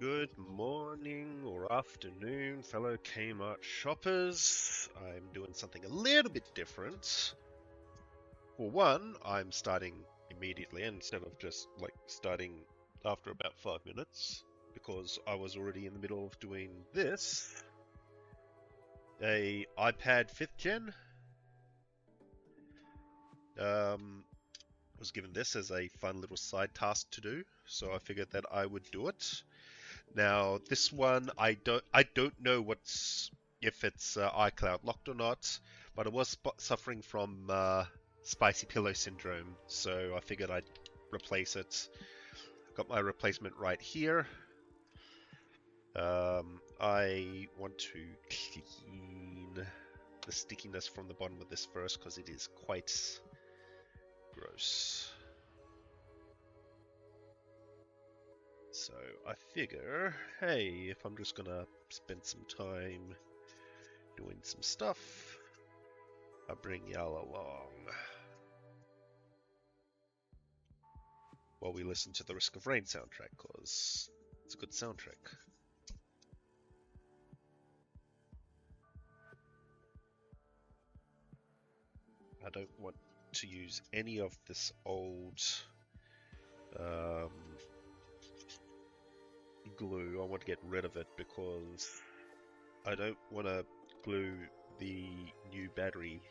Good morning or afternoon, fellow Kmart shoppers. I'm doing something a little bit different. For one, I'm starting immediately instead of just starting after about 5 minutes because I was already in the middle of doing this. A iPad 5th gen. Was given this as a fun little side task to do, so I figured that I would do it. Now, this one, I don't know if it's iCloud locked or not, but I was suffering from spicy pillow syndrome, so I figured I'd replace it. Got my replacement right here. I want to clean the stickiness from the bottom of this first because it is quite gross. So I figure, hey, if I'm just gonna spend some time doing some stuff, I'll bring y'all along while we listen to the Risk of Rain soundtrack, because it's a good soundtrack. I don't want to use any of this old glue. I want to get rid of it because I don't want to glue the new battery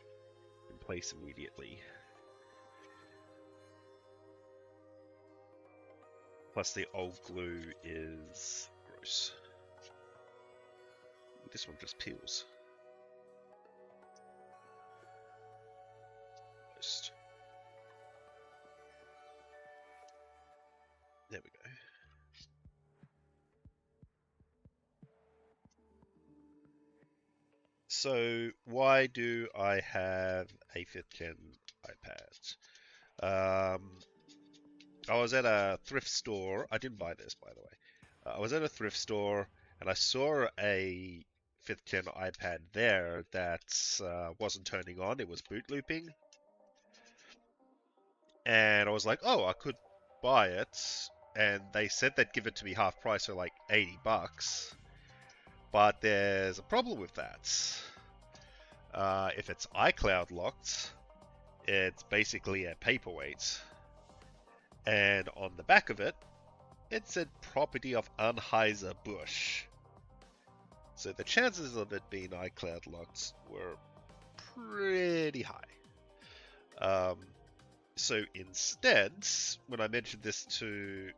in place immediately. Plus the old glue is gross. This one just peels. Almost. There we go. So why do I have a 5th gen iPad? I was at a thrift store. I didn't buy this, by the way. I was at a thrift store and I saw a 5th gen iPad there that wasn't turning on. It was boot looping. And I was like, oh, I could buy it. And they said they'd give it to me half price, so like $80. But there's a problem with that. If it's iCloud locked, it's basically a paperweight. And on the back of it, it said property of Anheuser-Busch. So the chances of it being iCloud locked were pretty high. So instead, when I mentioned this to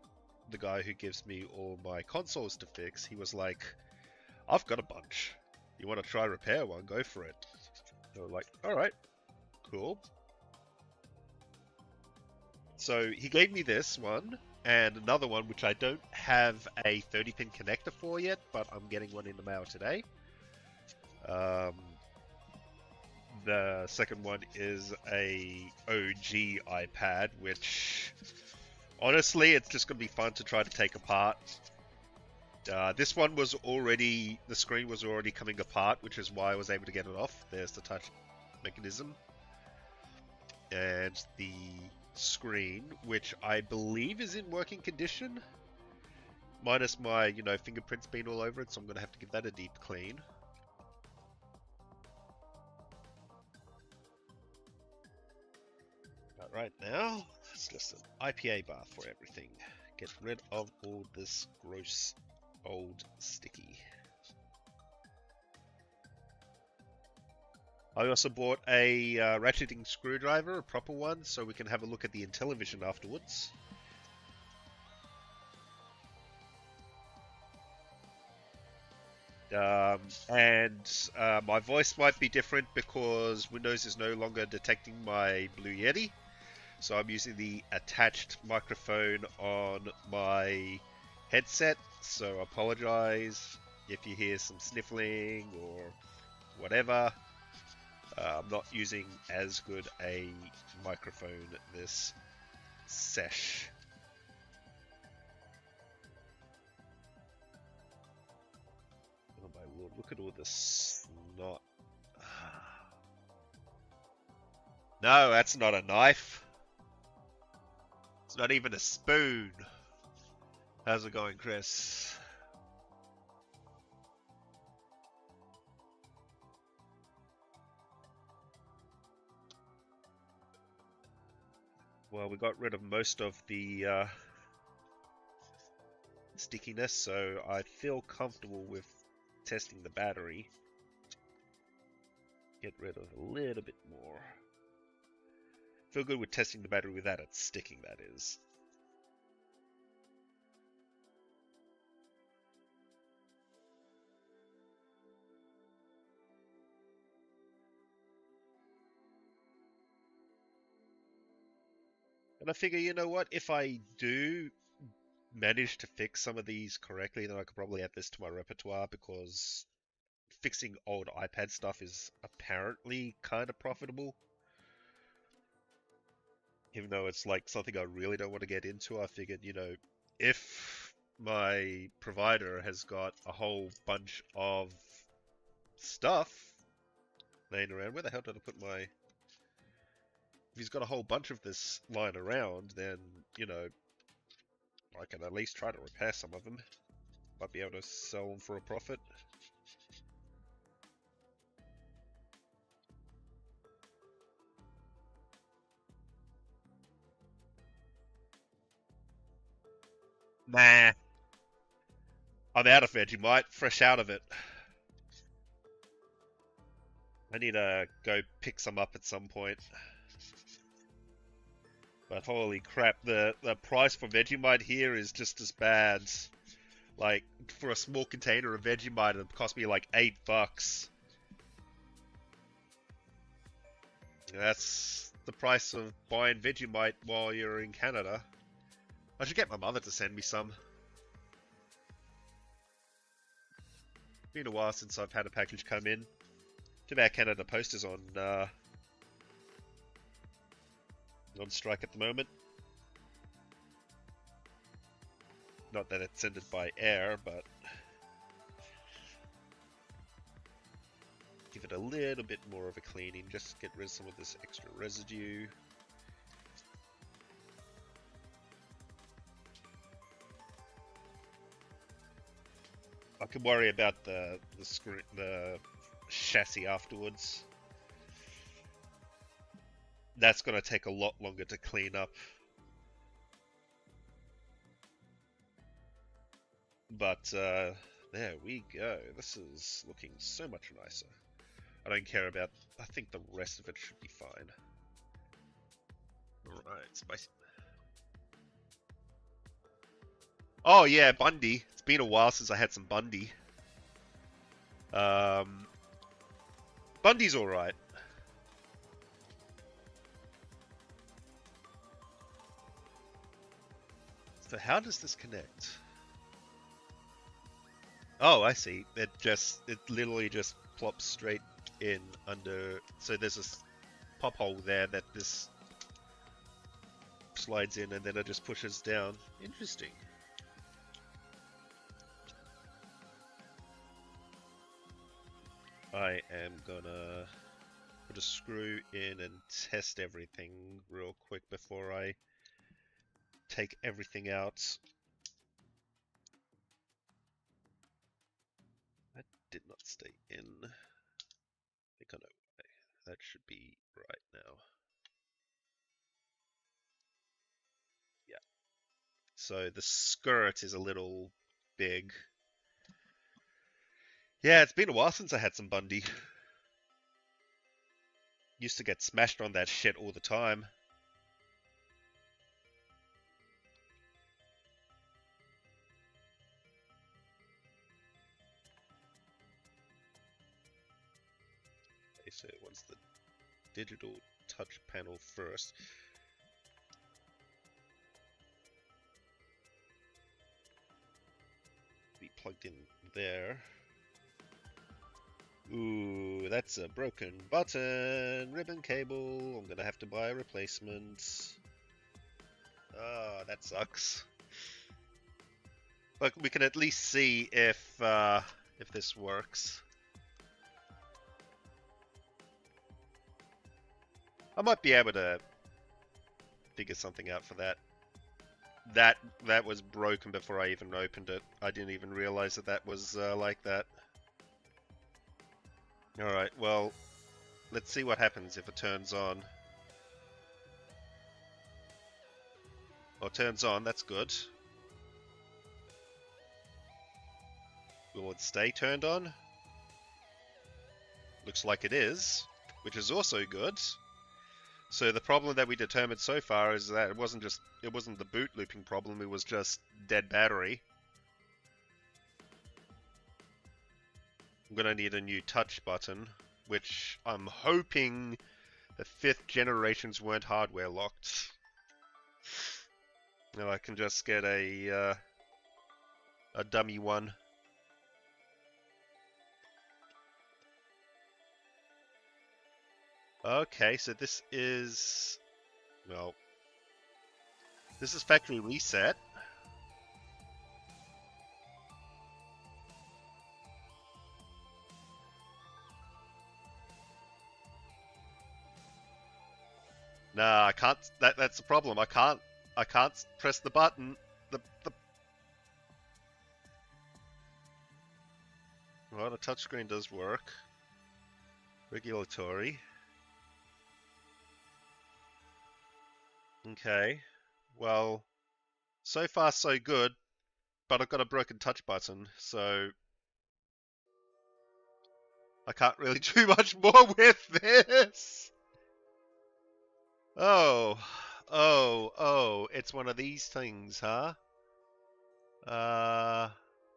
the guy who gives me all my consoles to fix, he was like, I've got a bunch. You want to try repair one? Go for it. So like, alright, cool. So he gave me this one and another one which I don't have a 30-pin connector for yet, but I'm getting one in the mail today. The second one is a OG iPad, which honestly, it's just going to be fun to try to take apart. This one was already, the screen was already coming apart, which is why I was able to get it off. There's the touch mechanism. And the screen, which I believe is in working condition. Minus my, fingerprints being all over it, so I'm going to have to give that a deep clean. But right now, it's just an IPA bath for everything. Get rid of all this gross old sticky. I also bought a ratcheting screwdriver, a proper one, so we can have a look at the Intellivision afterwards. My voice might be different because Windows is no longer detecting my Blue Yeti. So I'm using the attached microphone on my headset. So I apologize if you hear some sniffling or whatever. I'm not using as good a microphone this sesh. Oh my lord, look at all this snot. No, that's not a knife. It's not even a spoon. How's it going, Chris? Well, we got rid of most of the stickiness, so I feel comfortable with testing the battery. Get rid of a little bit more. Feel good with testing the battery without it sticking, that is. And I figure, you know what, if I do manage to fix some of these correctly, then I could probably add this to my repertoire, because fixing old iPad stuff is apparently kind of profitable. Even though it's like something I really don't want to get into, I figured, you know, if my provider has got a whole bunch of stuff laying around, where the hell did I put my... If he's got a whole bunch of this lying around, then, you know, I can at least try to repair some of them. Might be able to sell them for a profit. Nah. I'm out of Vegemite, fresh out of it. I need to go pick some up at some point. But holy crap, the price for Vegemite here is just as bad. Like, for a small container of Vegemite, it cost me like $8. That's the price of buying Vegemite while you're in Canada. I should get my mother to send me some. Been a while since I've had a package come in. Too bad Canada Post is on strike at the moment. Not that it's sent it by air, but give it a little bit more of a cleaning, just to get rid of some of this extra residue. I can worry about the chassis afterwards. That's going to take a lot longer to clean up. But there we go. This is looking so much nicer. I don't care about... I think the rest of it should be fine. Alright, spicy. Oh yeah, Bundy. It's been a while since I had some Bundy. Bundy's alright. So how does this connect? Oh, I see. It literally just plops straight in under... So there's a pop hole there that this slides in, and then it just pushes down. Interesting. I am gonna put a screw in and test everything real quick before I take everything out. That did not stay in. I think I know why. That should be right now. Yeah. So the skirt is a little big. Yeah, it's been a while since I had some Bundy. Used to get smashed on that shit all the time. Okay, so what's the digital touch panel first? Be plugged in there. Ooh, that's a broken button. Ribbon cable. I'm gonna have to buy a replacement. Ah, that sucks. But we can at least see if this works. I might be able to figure something out for that. That was broken before I even opened it. I didn't even realize that was like that. Alright, well, let's see what happens if it turns on. Or turns on, that's good. Will it stay turned on? Looks like it is, which is also good. So the problem that we determined so far is that it wasn't the boot looping problem, it was just dead battery. I'm gonna need a new touch button, which I'm hoping the 5th generations weren't hardware locked. Now I can just get a dummy one. Okay, so this is, well, this is factory reset. Nah, I can't. That's the problem. I can't press the button. The well, the touchscreen does work. Regulatory. Okay. Well, so far so good, but I've got a broken touch button, so I can't really do much more with this. Oh, it's one of these things, huh?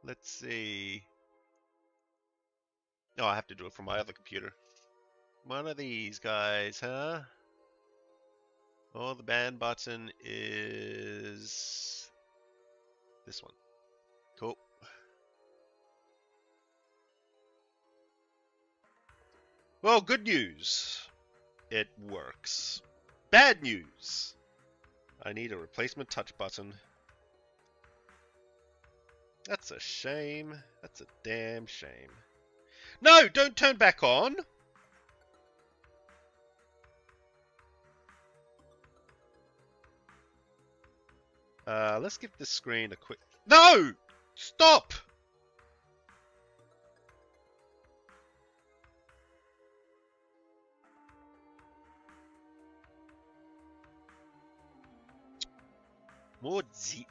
Let's see. Oh, I have to do it from my other computer. One of these guys, huh? Oh, the band button is this one. Cool. Well, good news. It works. Bad news. I need a replacement touch button. That's a shame. That's a damn shame. No, don't turn back on. Let's give this screen a quick... No! Stop! More Z...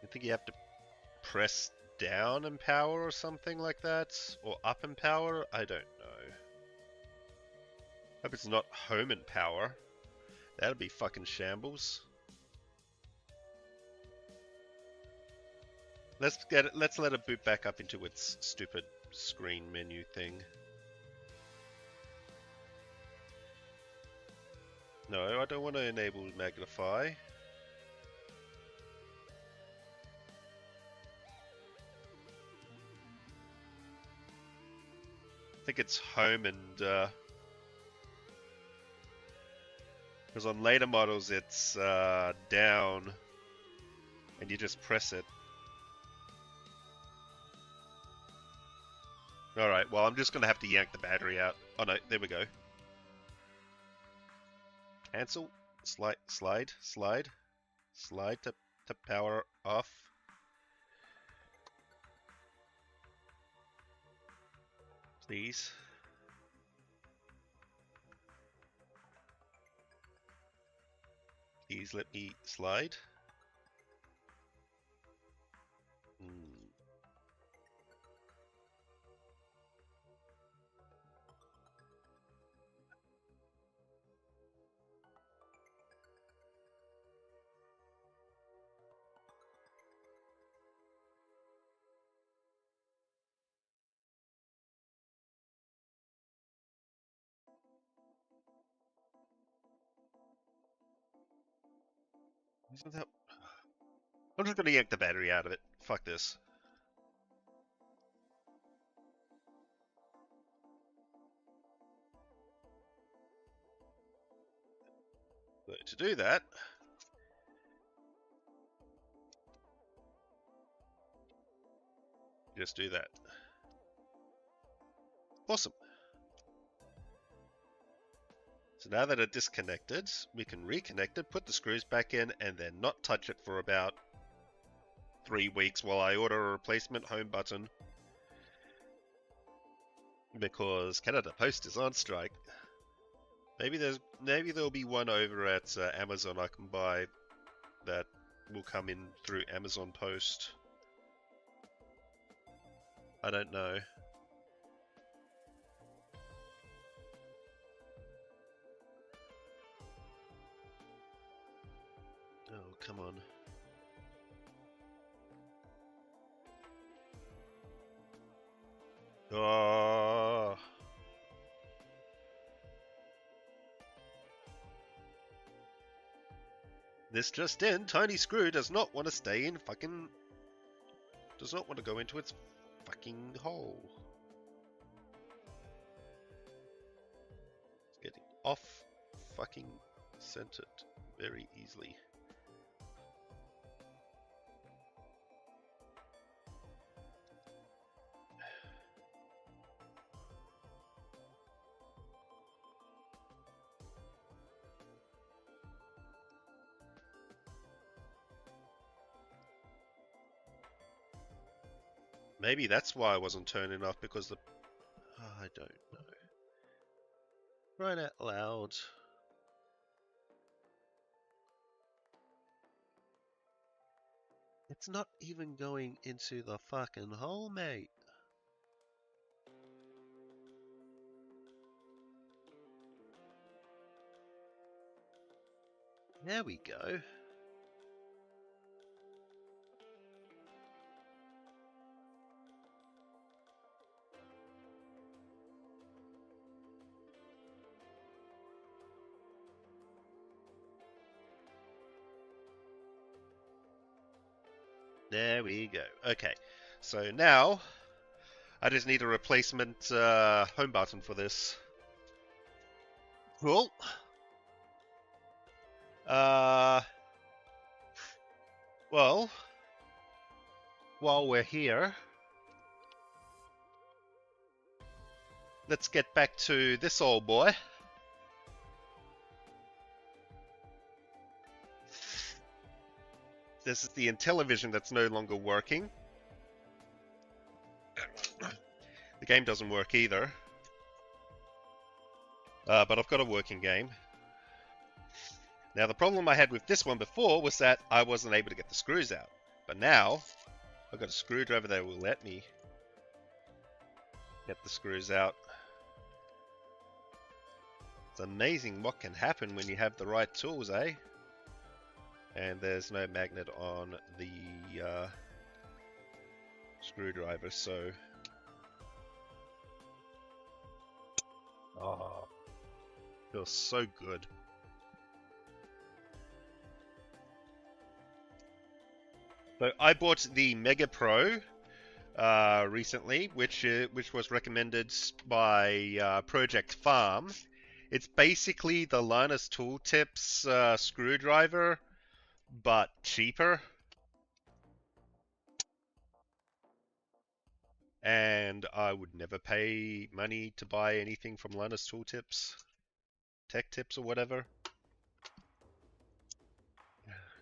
I think you have to press down in power or something like that? Or up in power? I don't know. Hope it's not home in power. That'd be fucking shambles. Let's let it boot back up into its stupid screen menu thing. No, I don't want to enable magnify. I think it's home and because on later models it's down and you just press it. Alright, well I'm just gonna have to yank the battery out. Oh no, there we go. Cancel, slide to power off. Please. Please let me slide. Isn't that... I'm just gonna yank the battery out of it. Fuck this. So to do that, just do that. Awesome. So now that it's disconnected, we can reconnect it, put the screws back in, and then not touch it for about 3 weeks while I order a replacement home button. Because Canada Post is on strike. Maybe there'll be one over at Amazon I can buy that will come in through Amazon Post. I don't know. Oh, come on. Oh. This just in, Tiny Screw does not want to stay in fucking... does not want to go into its fucking hole. It's getting off fucking centered very easily. Maybe that's why I wasn't turning off, because the... Oh, I don't know. Right out loud. It's not even going into the fucking hole, mate. There we go. There we go. Okay, so now I just need a replacement home button for this. Cool. Well, while we're here, let's get back to this old boy. This is the Intellivision that's no longer working. The game doesn't work either. But I've got a working game. Now the problem I had with this one before was that I wasn't able to get the screws out. But now, I've got a screwdriver that will let me get the screws out. It's amazing what can happen when you have the right tools, eh? And there's no magnet on the screwdriver, so... Oh, feels so good. So I bought the Mega Pro recently, which was recommended by Project Farm. It's basically the Linus Tooltips screwdriver, but cheaper. And I would never pay money to buy anything from Linus Tooltips, Tech Tips or whatever.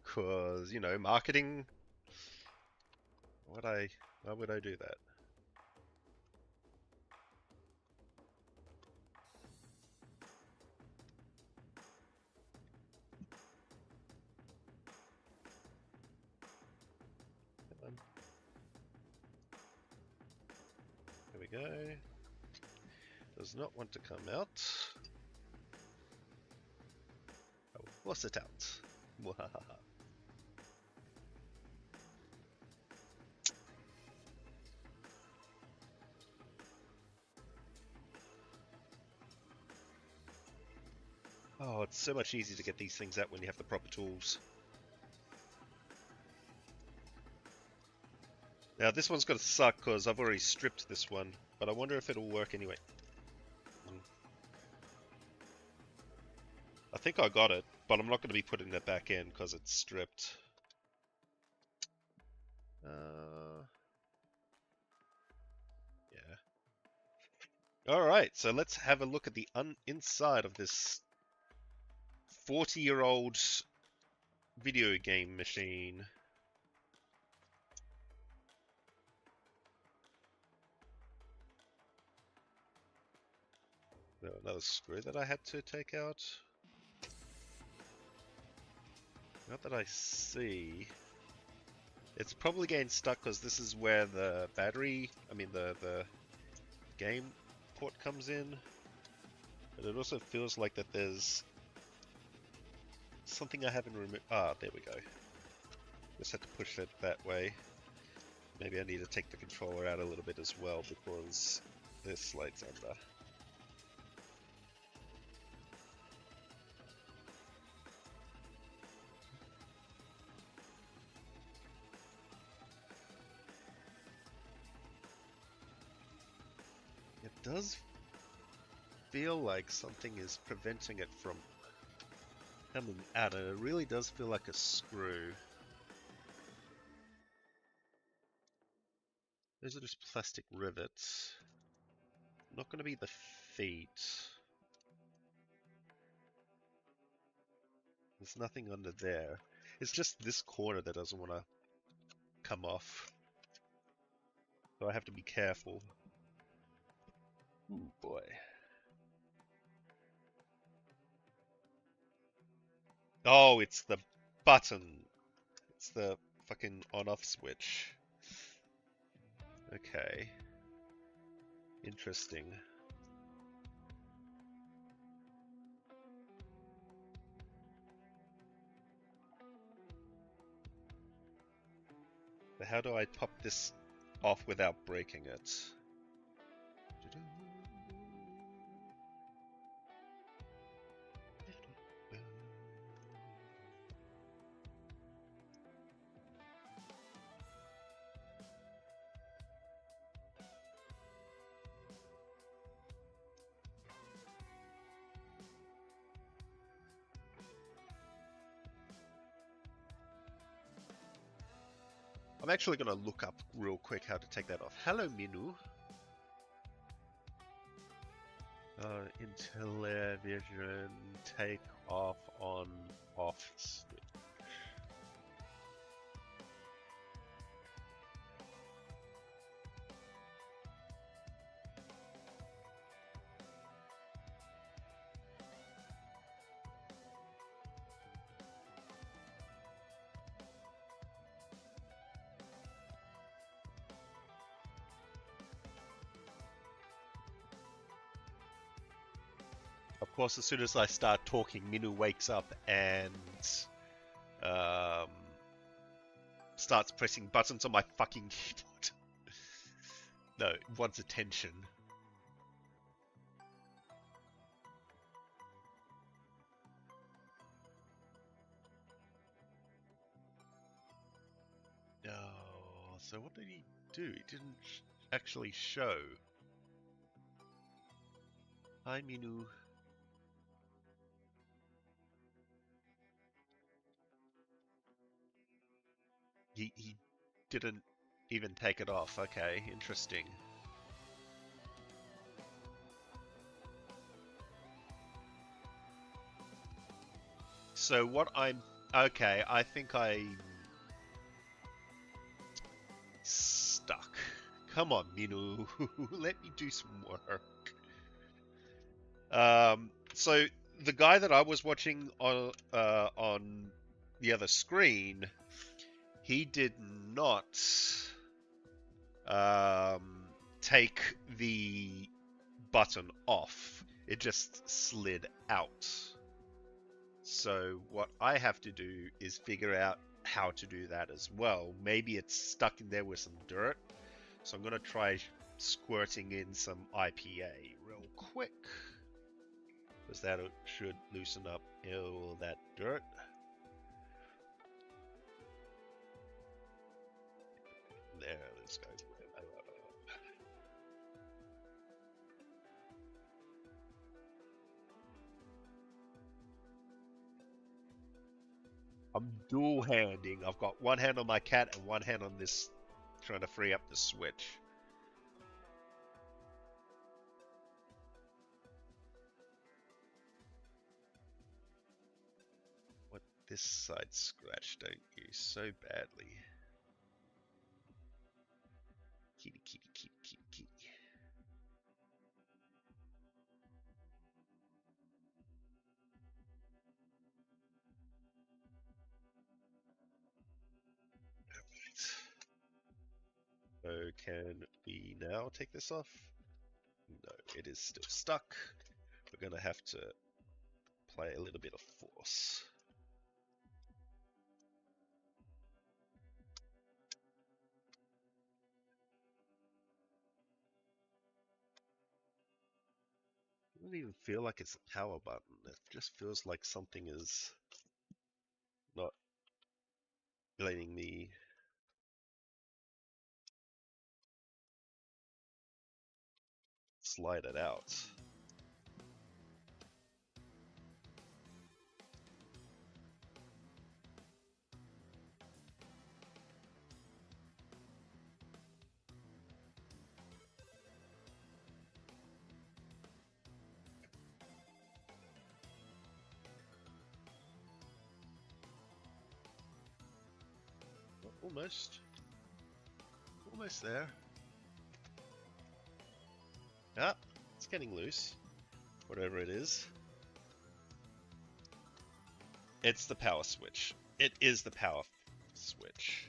Because, you know, marketing. Why would I do that? There we go. Does not want to come out. I will force it out. Wahaha. Oh, it's so much easier to get these things out when you have the proper tools. Now this one's going to suck because I've already stripped this one, but I wonder if it'll work anyway. I think I got it. But I'm not going to be putting that back in because it's stripped. Yeah. Alright, so let's have a look at the inside of this 40-year-old video game machine. Another screw that I had to take out. Not that I see. It's probably getting stuck because this is where the battery, the game port comes in. But it also feels like that there's something I haven't removed. Ah, there we go. Just had to push it that way. Maybe I need to take the controller out a little bit as well because this slides under. It does feel like something is preventing it from coming out, and it really does feel like a screw. Those are just plastic rivets. Not going to be the feet. There's nothing under there. It's just this corner that doesn't want to come off. So I have to be careful. Ooh, boy. Oh, it's the button. It's the fucking on-off switch. Okay. Interesting. But how do I pop this off without breaking it? I'm actually going to look up real quick how to take that off. Hello, Minu. Intellivision, take off, on, off. Of course, as soon as I start talking, Minu wakes up and starts pressing buttons on my fucking keyboard. No, wants attention. No, so what did he do? He didn't actually show. Hi, Minu. He didn't even take it off. Okay, interesting. So what I'm... Okay, I think I'm... stuck. Come on, Minu. Let me do some work. So the guy that I was watching on the other screen, he did not take the button off. It just slid out. So what I have to do is figure out how to do that as well. Maybe it's stuck in there with some dirt. So I'm going to try squirting in some IPA real quick, because that should loosen up all that dirt. There, let's go. dual handing. I've got one hand on my cat and one hand on this, trying to free up the switch. What this side scratched, don't you? So badly. Kitty, kitty, kitty, kitty, kitty. So can we now take this off? No, it is still stuck. We're gonna have to play a little bit of force. It doesn't even feel like it's a power button. It just feels like something is not letting me slide it out. Almost. Almost there. Ah, it's getting loose. Whatever it is. It's the power switch. It is the power switch.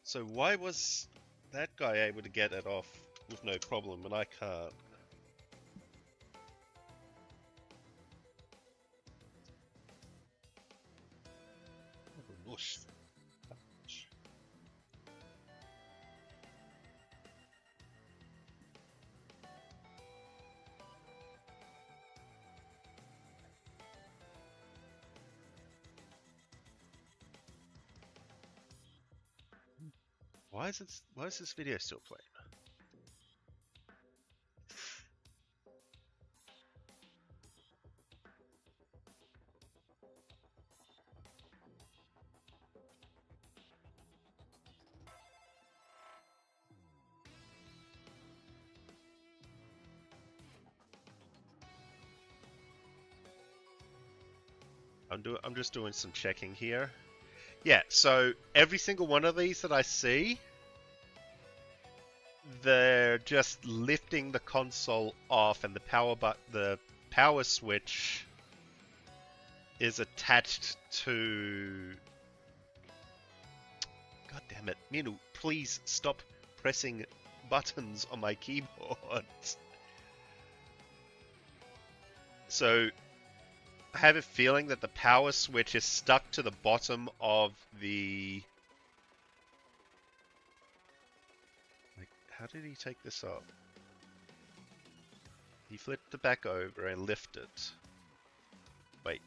So why was that guy able to get it off with no problem and I can't? Whoosh. Why is this video still playing? I'm just doing some checking here. Yeah, so every single one of these that I see, they're just lifting the console off, and the power switch is attached to. God damn it, Minu! Please stop pressing buttons on my keyboard. So I have a feeling that the power switch is stuck to the bottom of the. Like, how did he take this up? He flipped it back over and lifted. Wait.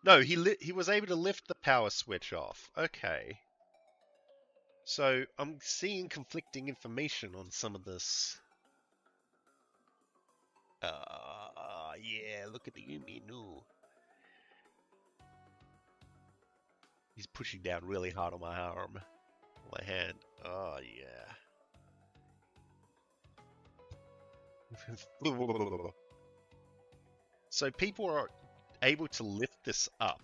No, he was able to lift the power switch off. Okay. So I'm seeing conflicting information on some of this. Yeah, look at the Uminu. He's pushing down really hard on my arm. My hand. Oh, yeah. So people are able to lift this up.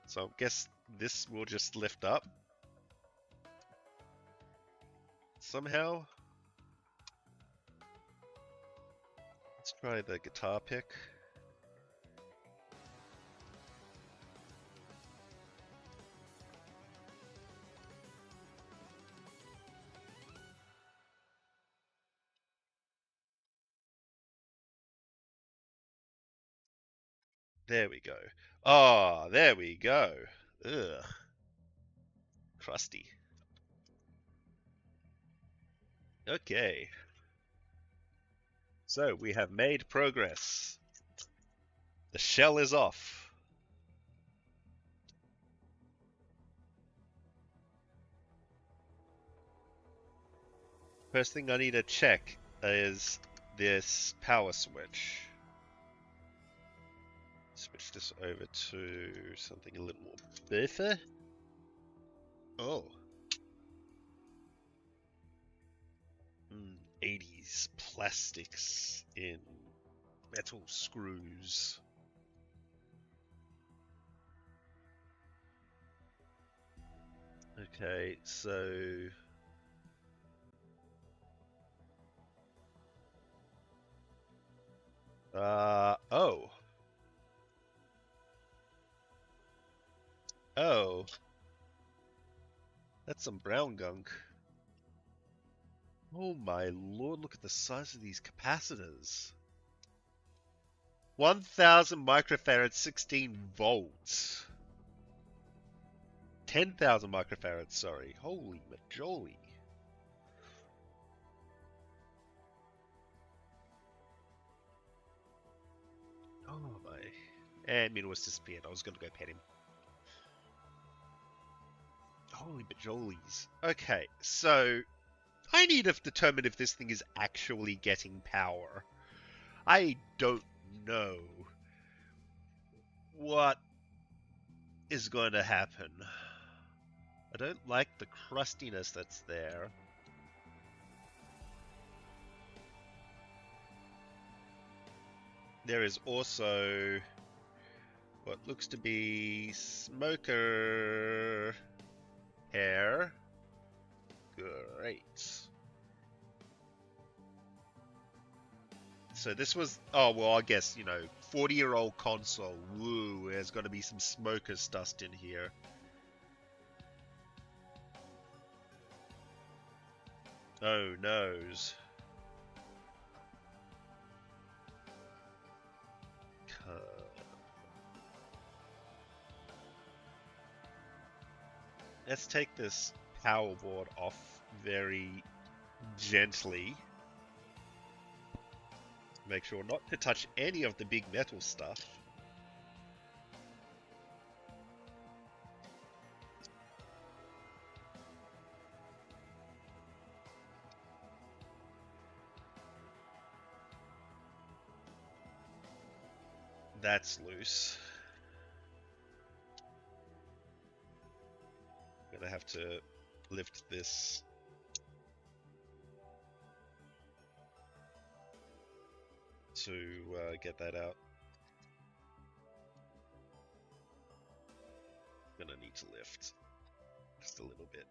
So I guess this will just lift up. Somehow. Let's try the guitar pick. There we go. Oh, there we go. Ugh. Crusty. Okay. So we have made progress. The shell is off. First thing I need to check is this power switch. Switch this over to something a little more better. Oh. 80s plastics in metal screws. Okay, so oh. Oh. That's some brown gunk. Oh my lord, look at the size of these capacitors. 1000 microfarads, 16 volts. 10,000 microfarads, sorry. Holy majoli. Oh my. And Minwas disappeared. I was going to go pet him. Holy majolies. Okay, so I need to determine if this thing is actually getting power. I don't know what is going to happen. I don't like the crustiness that's there. There is also what looks to be smoker hair. Great. So this was, oh well, I guess, 40-year-old console. Woo, there's got to be some smoker's dust in here. Oh noes. Let's take this power board off very gently. Make sure not to touch any of the big metal stuff. That's loose. I'm gonna have to lift this to get that out. I'm gonna need to lift just a little bit.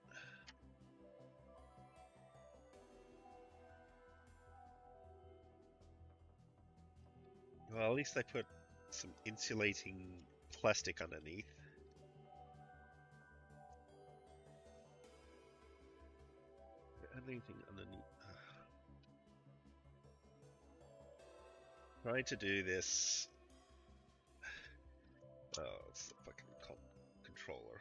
Well, at least I put some insulating plastic underneath. Anything underneath. Trying to do this. Oh, it's the fucking controller.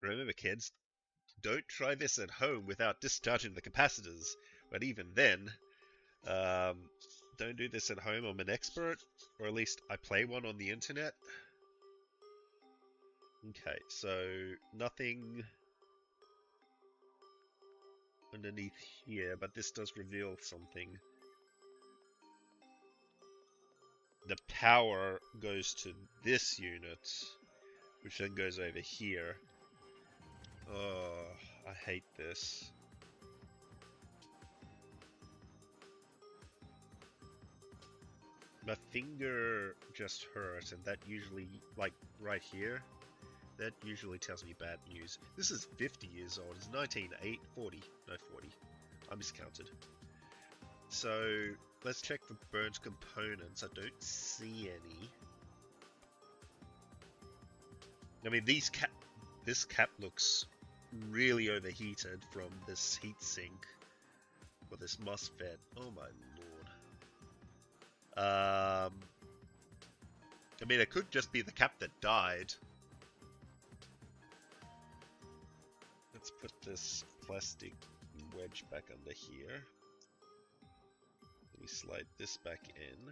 Remember, kids, don't try this at home without discharging the capacitors. But even then, don't do this at home. I'm an expert, or at least I play one on the internet. Okay, so nothing underneath here, but this does reveal something. The power goes to this unit, which then goes over here. Oh, I hate this. My finger just hurt, and that usually, like right here, that usually tells me bad news. This is 50 years old. It's 1940. No, 40. I miscounted. So let's check for burnt components. I don't see any. I mean, this cap looks really overheated from this heatsink or this MOSFET. Oh my lord. I mean, it could just be the cap that died. Let's put this plastic wedge back under here. Let me slide this back in.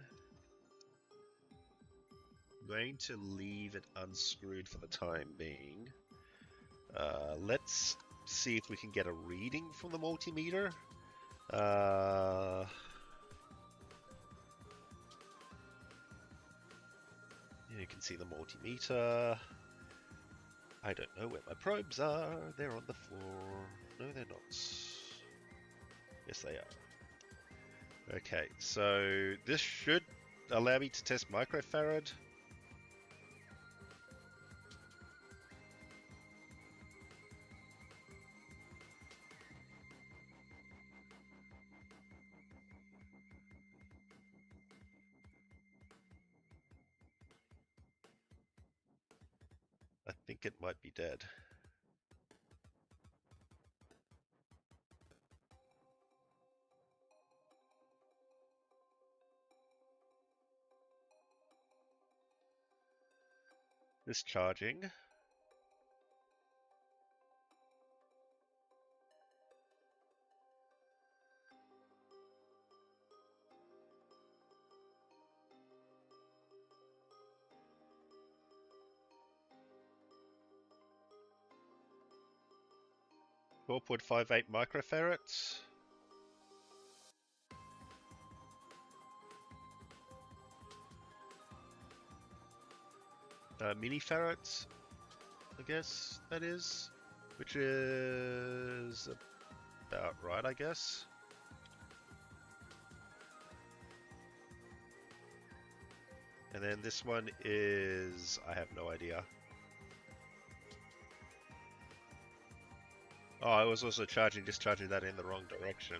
going to leave it unscrewed for the time being. Let's see if we can get a reading from the multimeter. You can see the multimeter. I don't know where my probes are. They're on the floor. No, they're not. Yes, they are. Okay, so this should allow me to test microfarad. I think it might be dead. Discharging. .58 microfarads. Mini farads, I guess that is, which is about right, I guess. And then this one is, I have no idea. Oh, I was also discharging that in the wrong direction.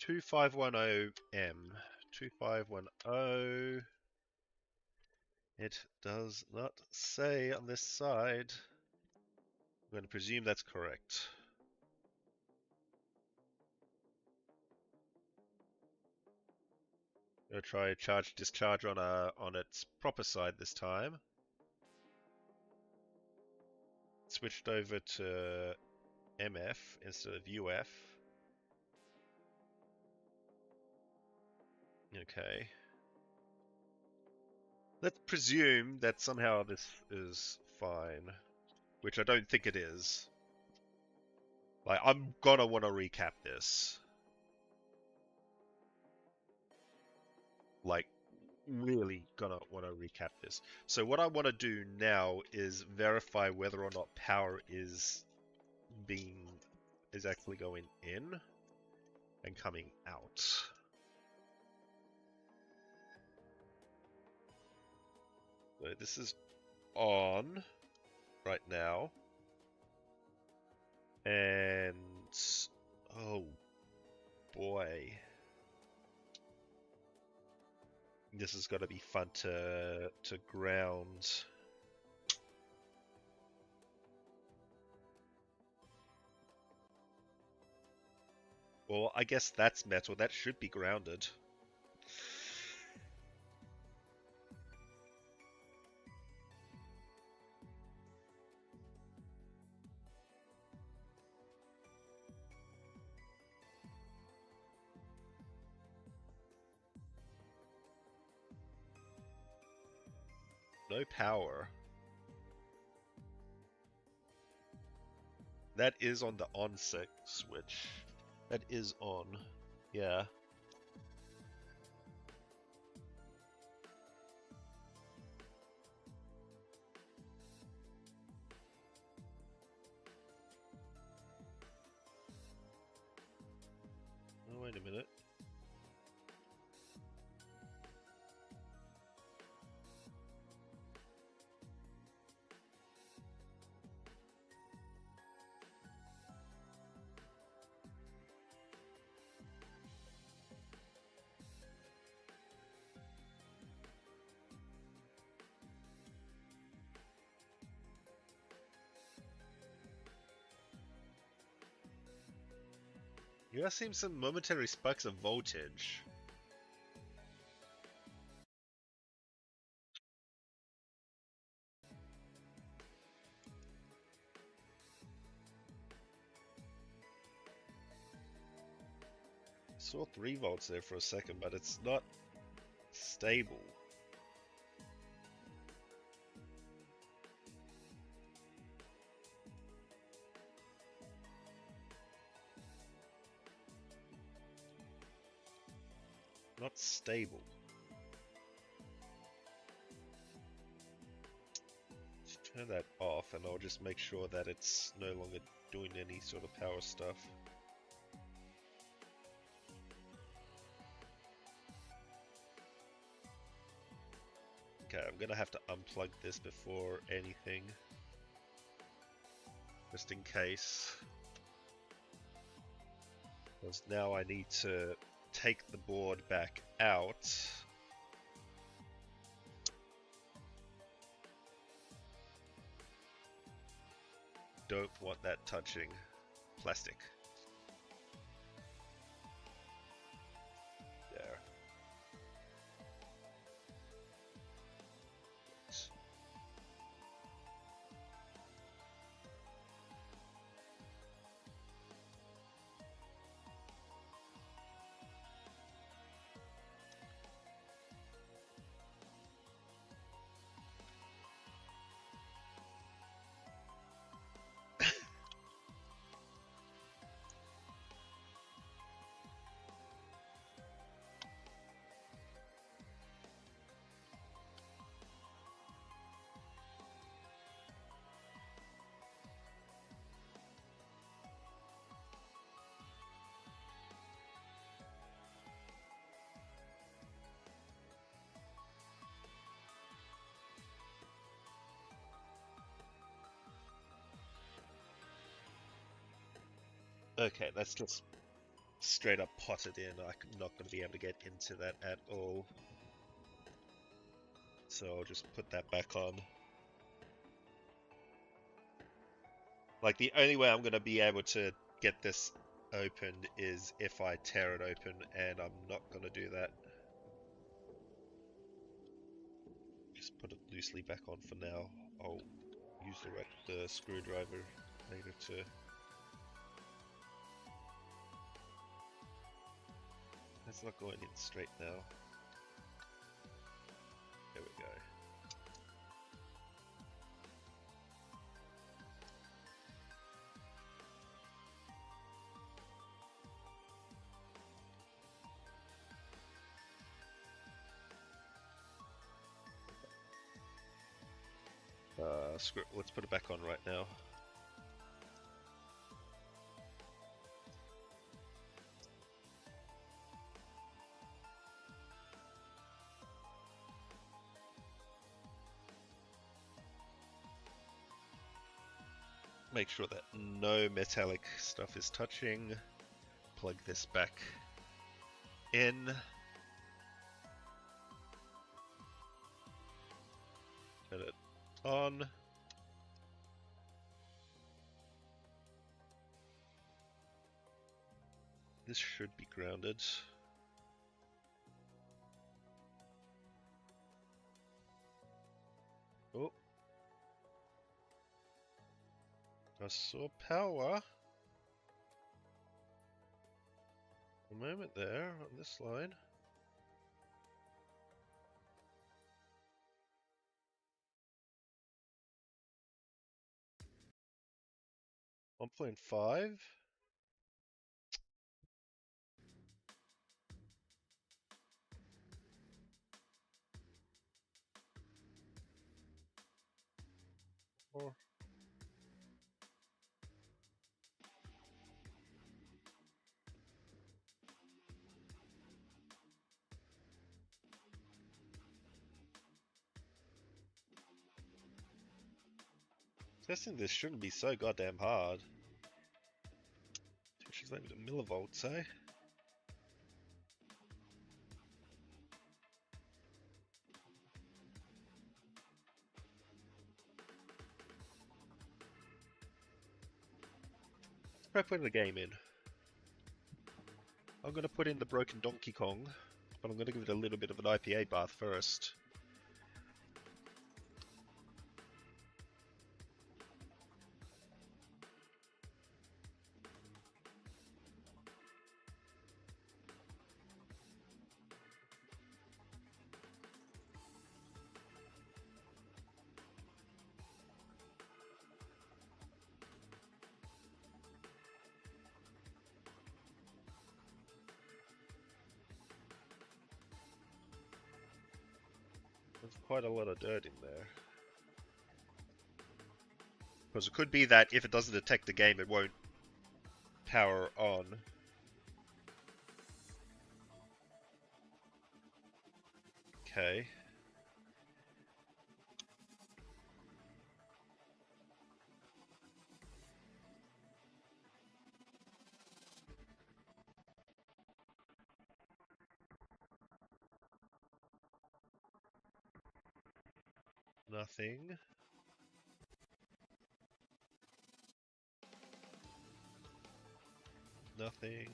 $2510M. 2510. It does not say on this side. I'm going to presume that's correct. I'm going to try discharge on its proper side this time. Switched over to MF instead of UF. Okay. Let's presume that somehow this is fine, which I don't think it is. Like, I'm gonna want to recap this. Like, really gonna want to recap this. So what I want to do now is verify whether or not power is actually going in and coming out. So this is on right now, and oh boy, this is gonna be fun to ground. Well, I guess that's metal. That should be grounded. No power. That is on the on switch. That is on. Yeah. Oh, wait a minute. You are seeing some momentary spikes of voltage. Saw 3 volts there for a second, but it's not stable. Not stable. Let's turn that off and I'll just make sure that it's no longer doing any sort of power stuff. Okay, I'm gonna have to unplug this before anything, just in case. Because now I need to take the board back out. Don't want that touching plastic. There. Okay, that's just straight up potted in. I'm not going to be able to get into that at all. So I'll just put that back on. Like, the only way I'm going to be able to get this opened is if I tear it open, and I'm not going to do that. Just put it loosely back on for now. I'll use the screwdriver later to... It's not going in straight now. There we go. Let's put it back on right now. Make sure that no metallic stuff is touching. Plug this back in. Turn it on. This should be grounded. Oh. I saw power a moment there on this line. $1.5. Or testing this shouldn't be so goddamn hard. She's like a millivolts, eh? Try putting the game in. I'm gonna put in the broken Donkey Kong, but I'm gonna give it a little bit of an IPA bath first. There's quite a lot of dirt in there. Because it could be that if it doesn't detect the game, it won't power on. Okay. Nothing. Nothing.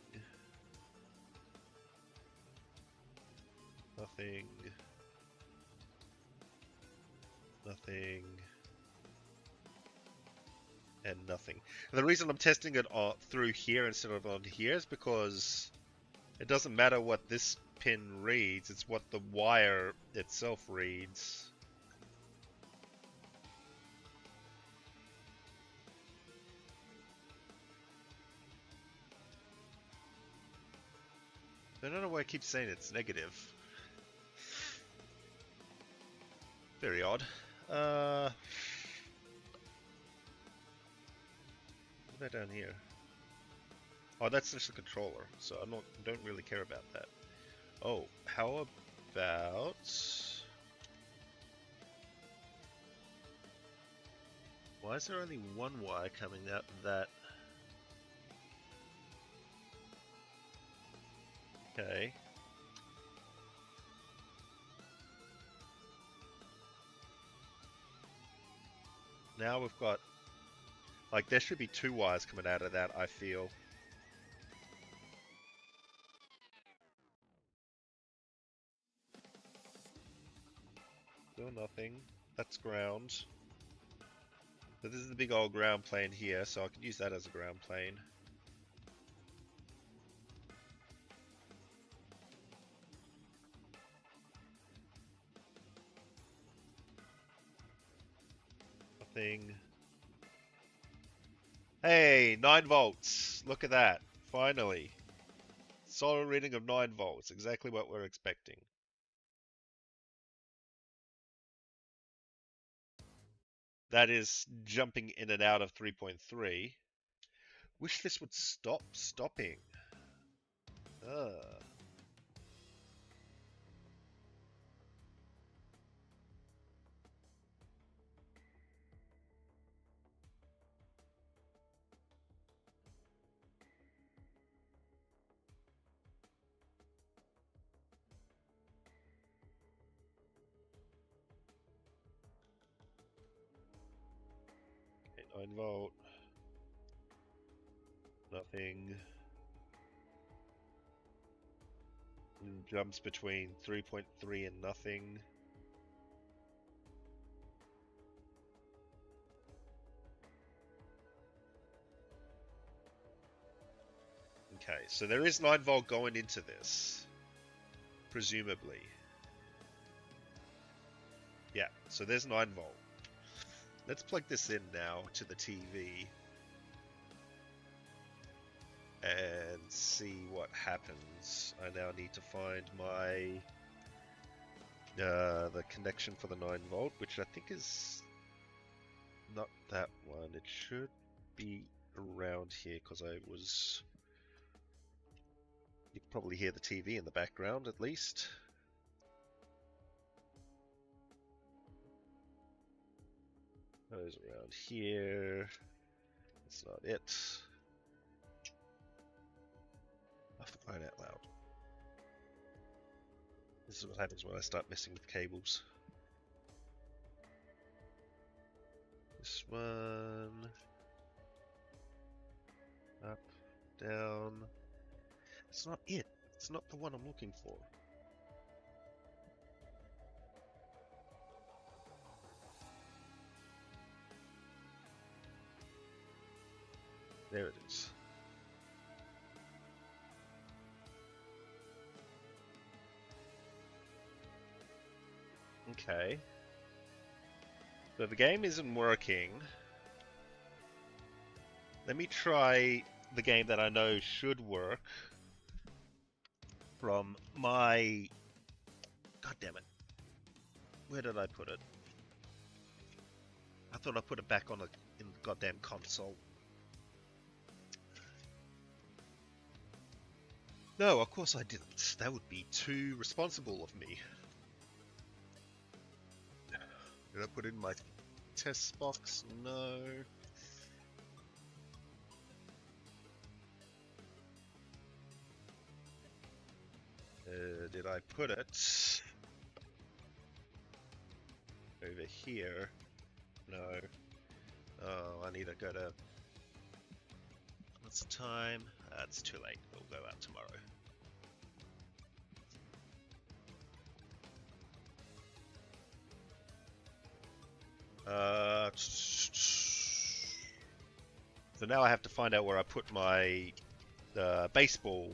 Nothing. Nothing. And nothing. And the reason I'm testing it through here instead of on here is because it doesn't matter what this pin reads, it's what the wire itself reads. I don't know why I keep saying it's negative. Very odd. What about down here? Oh, that's just the controller, so I don't really care about that. Oh, how about... Why is there only one wire coming out of that? Okay. Now we've got... Like, there should be 2 wires coming out of that, I feel. Still nothing. That's ground. So this is the big old ground plane here, so I could use that as a ground plane. Nothing. Hey, 9 volts. Look at that. Finally. Solid reading of 9 volts. Exactly what we're expecting. That is jumping in and out of 3.3. Wish this would stop stopping. Ugh. Okay, 9 volt. Nothing. And jumps between 3.3 and nothing. Okay, so there is 9 volt going into this. Presumably. Yeah, so there's 9 volt. Let's plug this in now to the TV. And see what happens. I now need to find my the connection for the 9 volt, which I think is not that one. It should be around here because I was... You can probably hear the TV in the background at least. Goes around here. That's not it. For crying out loud. This is what happens when I start messing with cables. This one. Up, down. It's not it. It's not the one I'm looking for. There it is. Okay. So the game isn't working. Let me try the game that I know should work from my... God damn it. Where did I put it? I thought I put it back on in the goddamn console. No, of course I didn't. That would be too responsible of me. Did I put it in my test box? No. Did I put it over here? No. Oh, I need to go to... What's the time? It's too late. It'll go out tomorrow. So now I have to find out where I put my baseball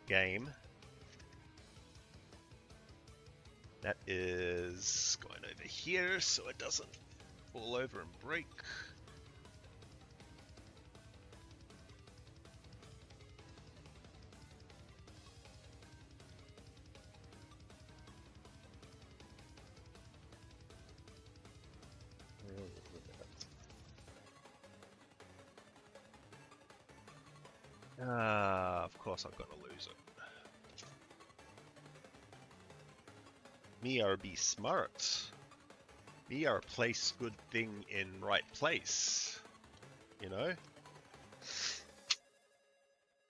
game. That is going over here so it doesn't fall over and break. Of course I'm gonna lose it. Me are be smart. Me are place good thing in right place. You know?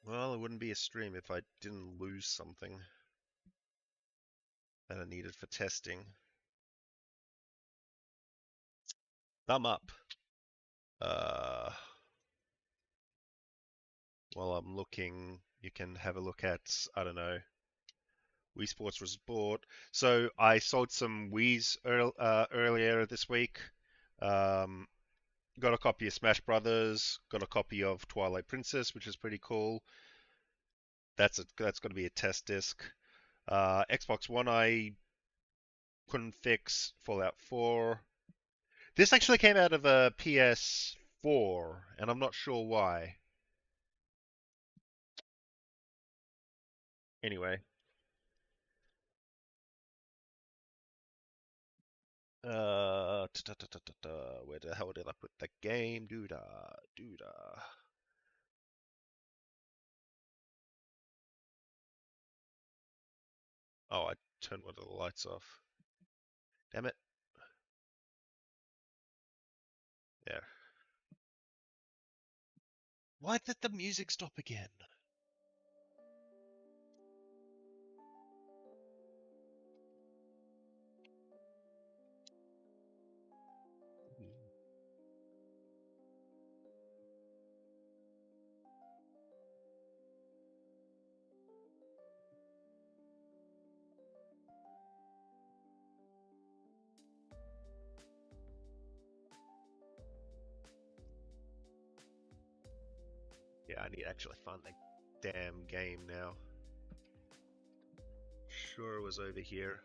Well, it wouldn't be a stream if I didn't lose something that I needed for testing. Thumb up. While I'm looking, you can have a look at, I don't know, Wii Sports Resort. So I sold some Wii's earlier this week. Got a copy of Smash Brothers. Got a copy of Twilight Princess, which is pretty cool. That's going to be a test disc. Xbox One I couldn't fix. Fallout 4. This actually came out of a PS4, and I'm not sure why. Anyway. Where the hell did I put the game? Doodah. Oh, I turned one of the lights off. Damn it. There. Why did the music stop again? Yeah, I need to actually find the damn game now. Sure, it was over here.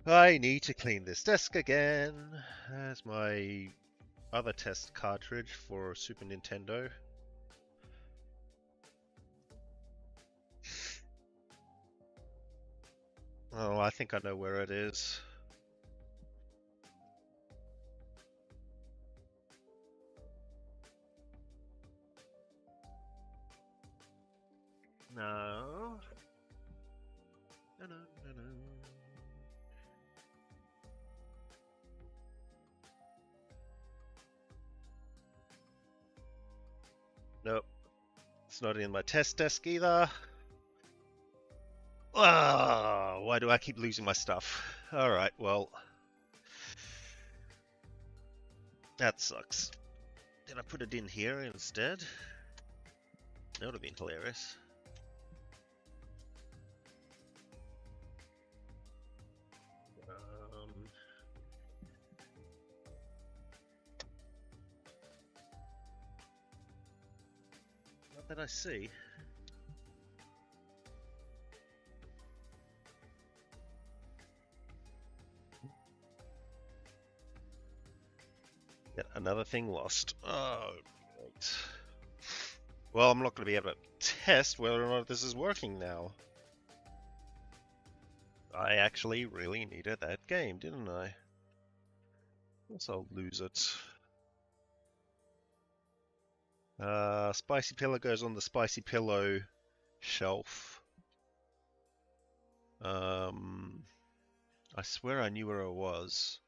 I need to clean this desk again. There's my other test cartridge for Super Nintendo. Oh, I think I know where it is. No. No. Nope. It's not in my test desk either. Why do I keep losing my stuff? Alright, well. That sucks. Did I put it in here instead? That would have been hilarious. that I see. Yet another thing lost. Oh, great. Well, I'm not going to be able to test whether or not this is working now. I actually really needed that game, didn't I? Guess I'll lose it. Spicy Pillow goes on the Spicy Pillow shelf. I swear I knew where it was.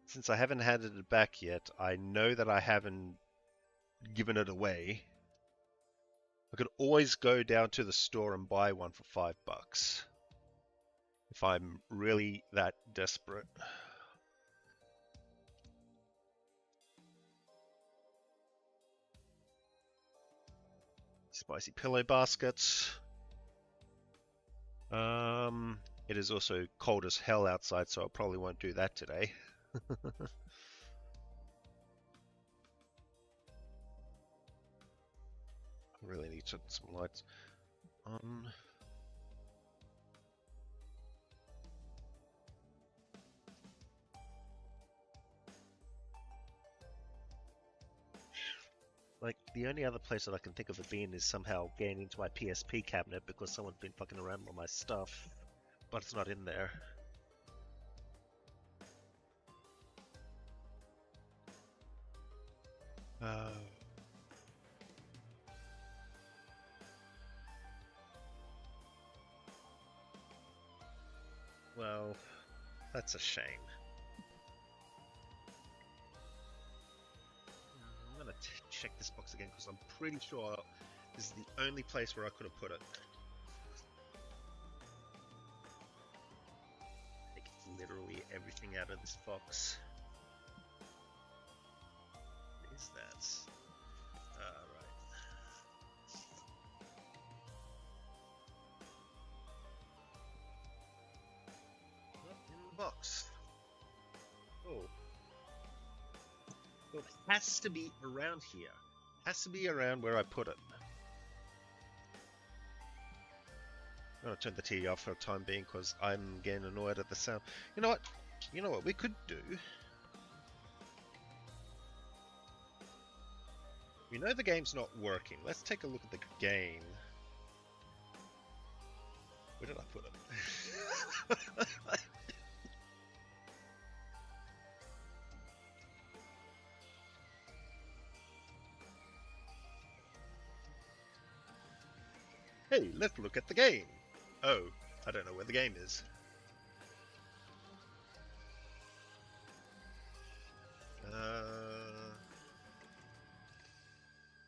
Since I haven't handed it back yet, I know that I haven't given it away. I could always go down to the store and buy one for $5 if I'm really that desperate. Spicy Pillow baskets. It is also cold as hell outside, so I probably won't do that today. I really need to put some lights on. Like, the only other place that I can think of it being is somehow getting into my PSP cabinet because someone's been fucking around with my stuff, but it's not in there. Well, that's a shame. I'm gonna check this box again because I'm pretty sure this is the only place where I could have put it. Take literally everything out of this box. What is that? Right. Not in the box. Oh. Well, it has to be around here. Has to be around where I put it. I'm gonna turn the TV off for the time being because I'm getting annoyed at the sound. You know what? You know what we could do? We know the game's not working. Let's take a look at the game. Where did I put it? Hey, let's look at the game. Oh, I don't know where the game is.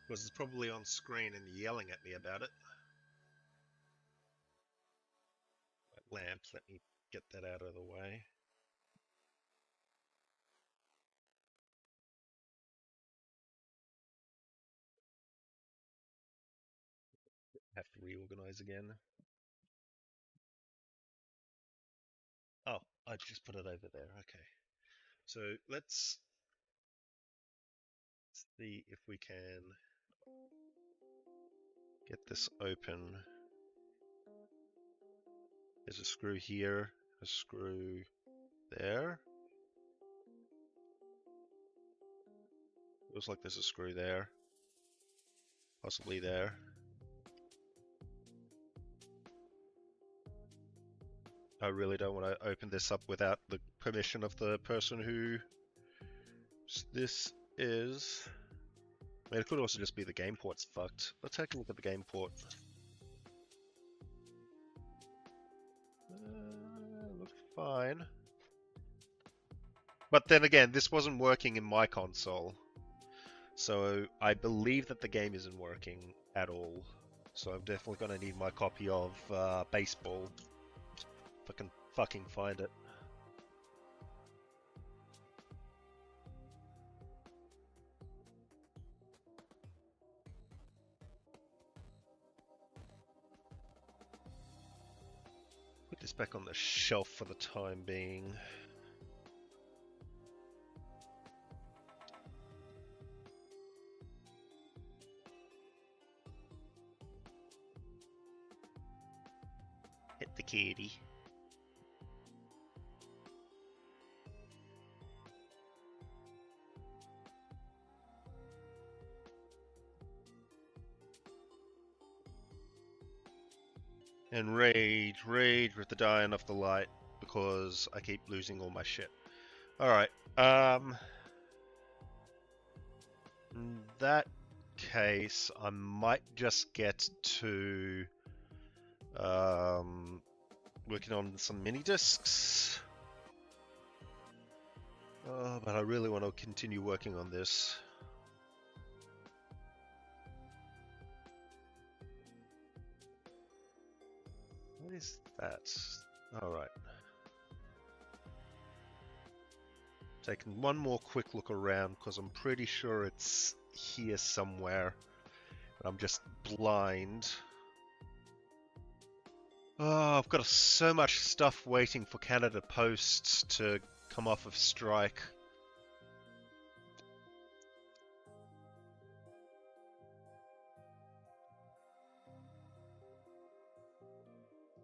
Because it's probably on screen and yelling at me about it. That lamp, let me get that out of the way. Have to reorganize again. Oh, I just put it over there. Okay. So let's see if we can get this open. There's a screw here, a screw there. Looks like there's a screw there. Possibly there. I really don't want to open this up without the permission of the person who this is. I mean, it could also just be the game port's fucked. Let's take a look at the game port. Looks fine. But then again, this wasn't working in my console. So I believe that the game isn't working at all. So I'm definitely going to need my copy of Baseball. If I can fucking find it. Put this back on the shelf for the time being. kitty. And rage with the dying of the light because I keep losing all my shit. Alright, in that case, I might just get to working on some mini discs. But I really want to continue working on this. What is that? Alright. Taking one more quick look around because I'm pretty sure it's here somewhere. I'm just blind. Oh, I've got so much stuff waiting for Canada Post to come off of strike.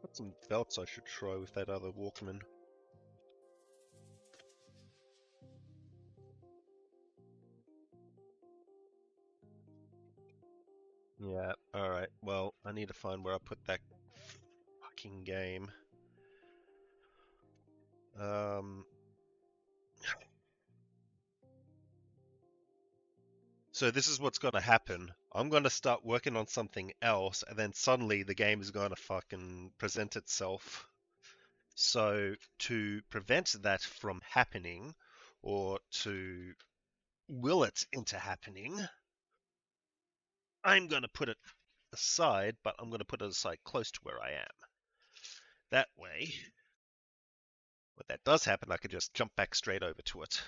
Got some belts I should try with that other Walkman. Yeah, alright. Well, I need to find where I put that fucking game. So this is what's gonna happen. I'm gonna start working on something else, and then suddenly the game is gonna fucking present itself. So to prevent that from happening, or to will it into happening, I'm gonna put it aside, but I'm gonna put it aside close to where I am. That way, when that does happen, I can just jump back straight over to it.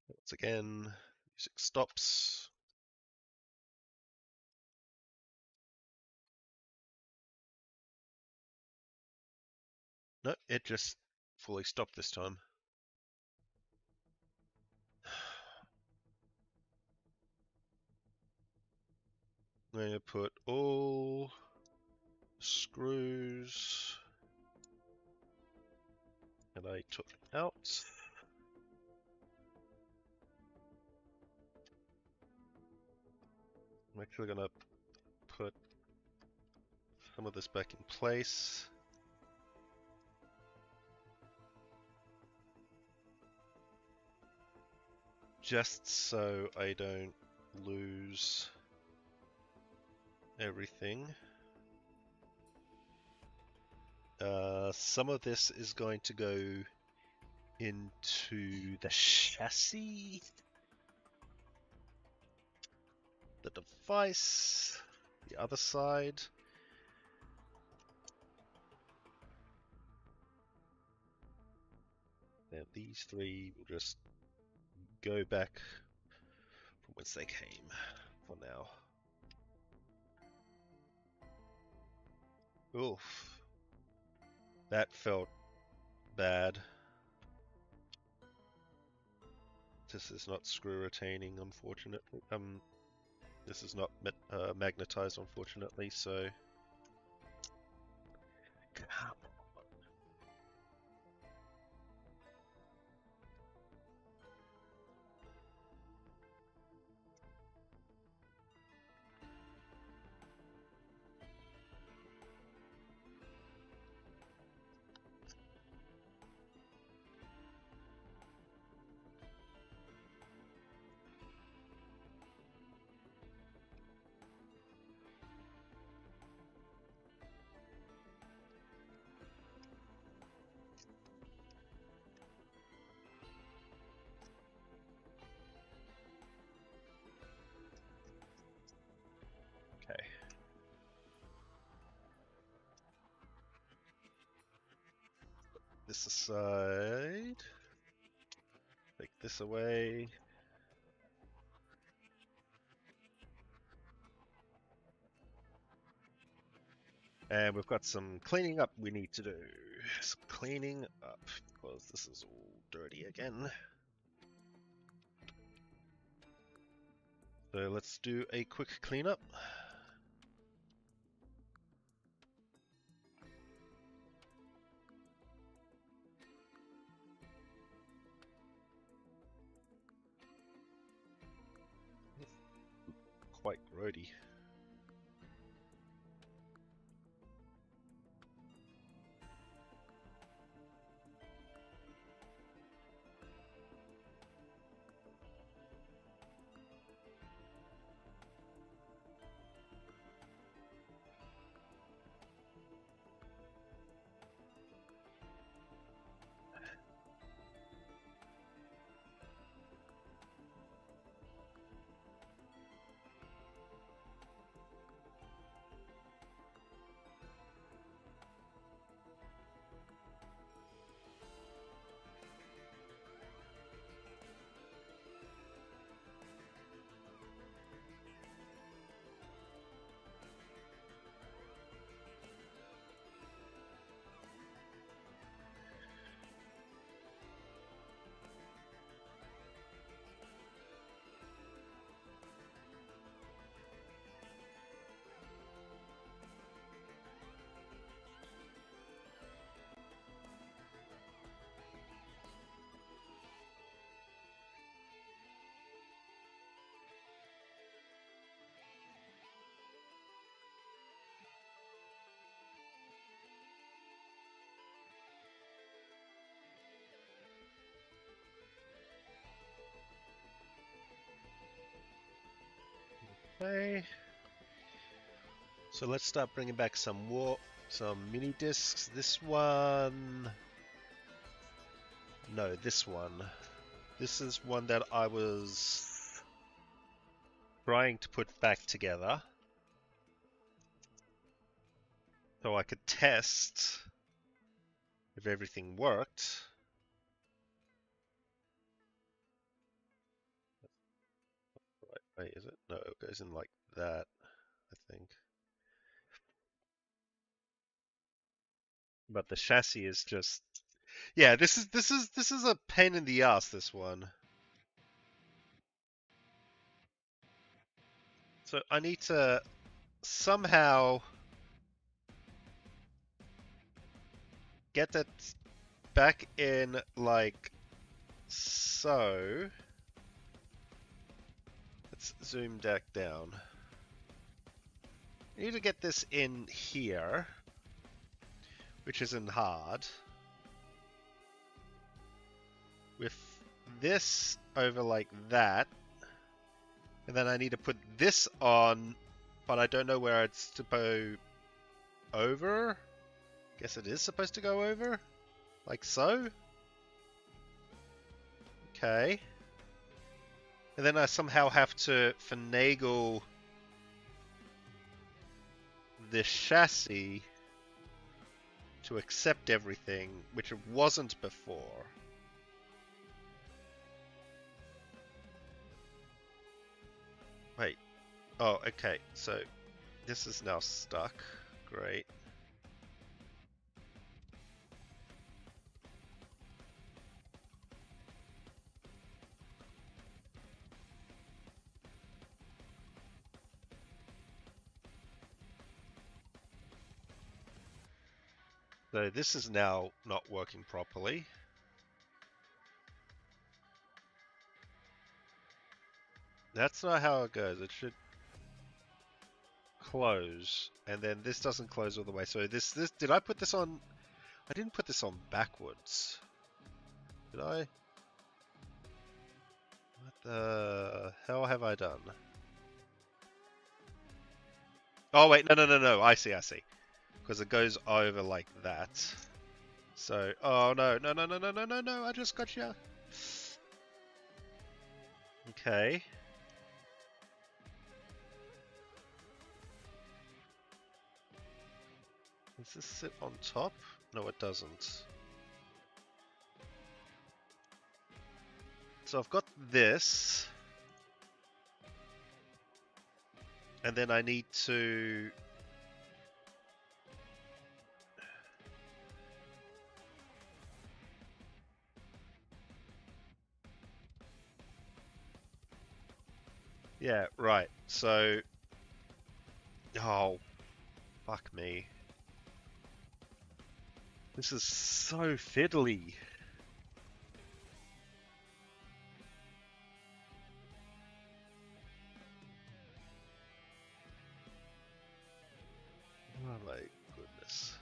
Once again, music stops. No, it just fully stopped this time. I'm going to put all screws that I took out. I'm actually going to put some of this back in place. Just so I don't lose everything. Some of this is going to go into the chassis, the device, the other side. Now these three will just go back from whence they came for now. Oof. That felt bad. This is not screw retaining, unfortunately. This is not magnetized, unfortunately, so... Come on. Okay. This aside. Take this away. And we've got some cleaning up we need to do. Some cleaning up, because this is all dirty again. So let's do a quick cleanup. Quite grody. Okay. So let's start bringing back some mini discs. This one. No, this one. This is one that I was trying to put back together so I could test if everything worked. Right, wait, is it? No, it goes in like that, I think. But the chassis is just, yeah, this is a pain in the ass, this one. So I need to somehow get that back in like so. Let's zoom back down. I need to get this in here, which isn't hard. With this over like that. And then I need to put this on, but I don't know where it's to go over. Guess it is supposed to go over. Like so. Okay. And then I somehow have to finagle this chassis to accept everything, which it wasn't before. Wait. Oh, okay. So this is now stuck. Great. So this is now not working properly. That's not how it goes. It should close, and then this doesn't close all the way. So this did I put this on? I didn't put this on backwards. Did I? What the hell have I done? Oh wait, no. I see. Because it goes over like that. So, oh no. I just got you. Okay. Does this sit on top? No, it doesn't. So I've got this. And then I need to... Yeah, right. So, oh, fuck me. This is so fiddly. Oh my goodness.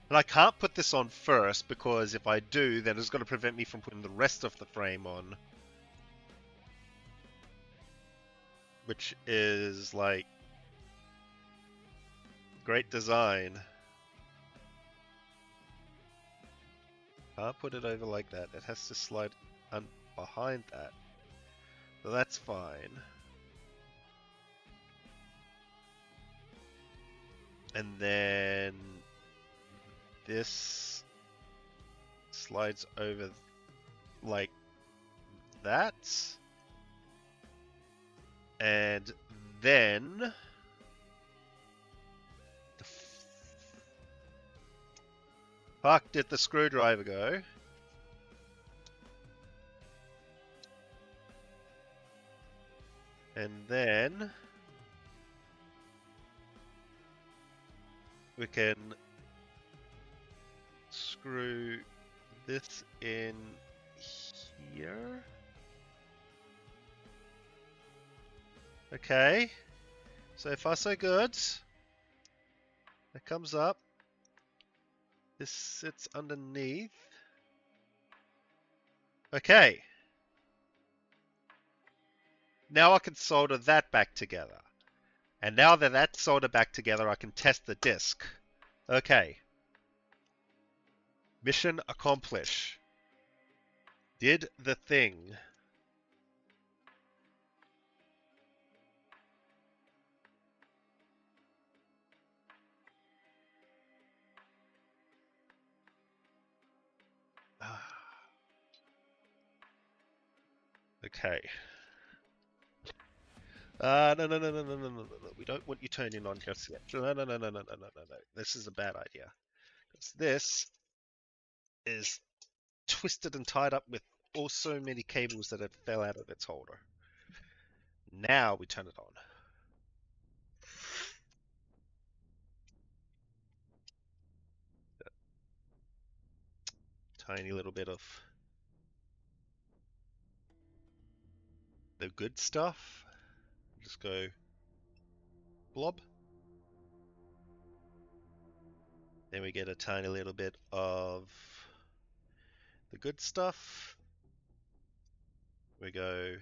And I can't put this on first because if I do, then it's going to prevent me from putting the rest of the frame on. Which is like great design. Can't put it over like that. It has to slide behind that. So that's fine. And then this slides over like that. And then the fuck did the screwdriver go? And then we can screw this in here. Okay. So far so good. It comes up. This sits underneath. Okay. Now I can solder that back together. And now that that's soldered back together, I can test the disc. Okay. Mission accomplished. Did the thing. Okay. No. We don't want you turning on just yet. No. This is a bad idea. Because this is twisted and tied up with also many cables that have fell out of its holder. Now we turn it on. Tiny little bit of the good stuff. Just go blob. Then we get a tiny little bit of the good stuff. We go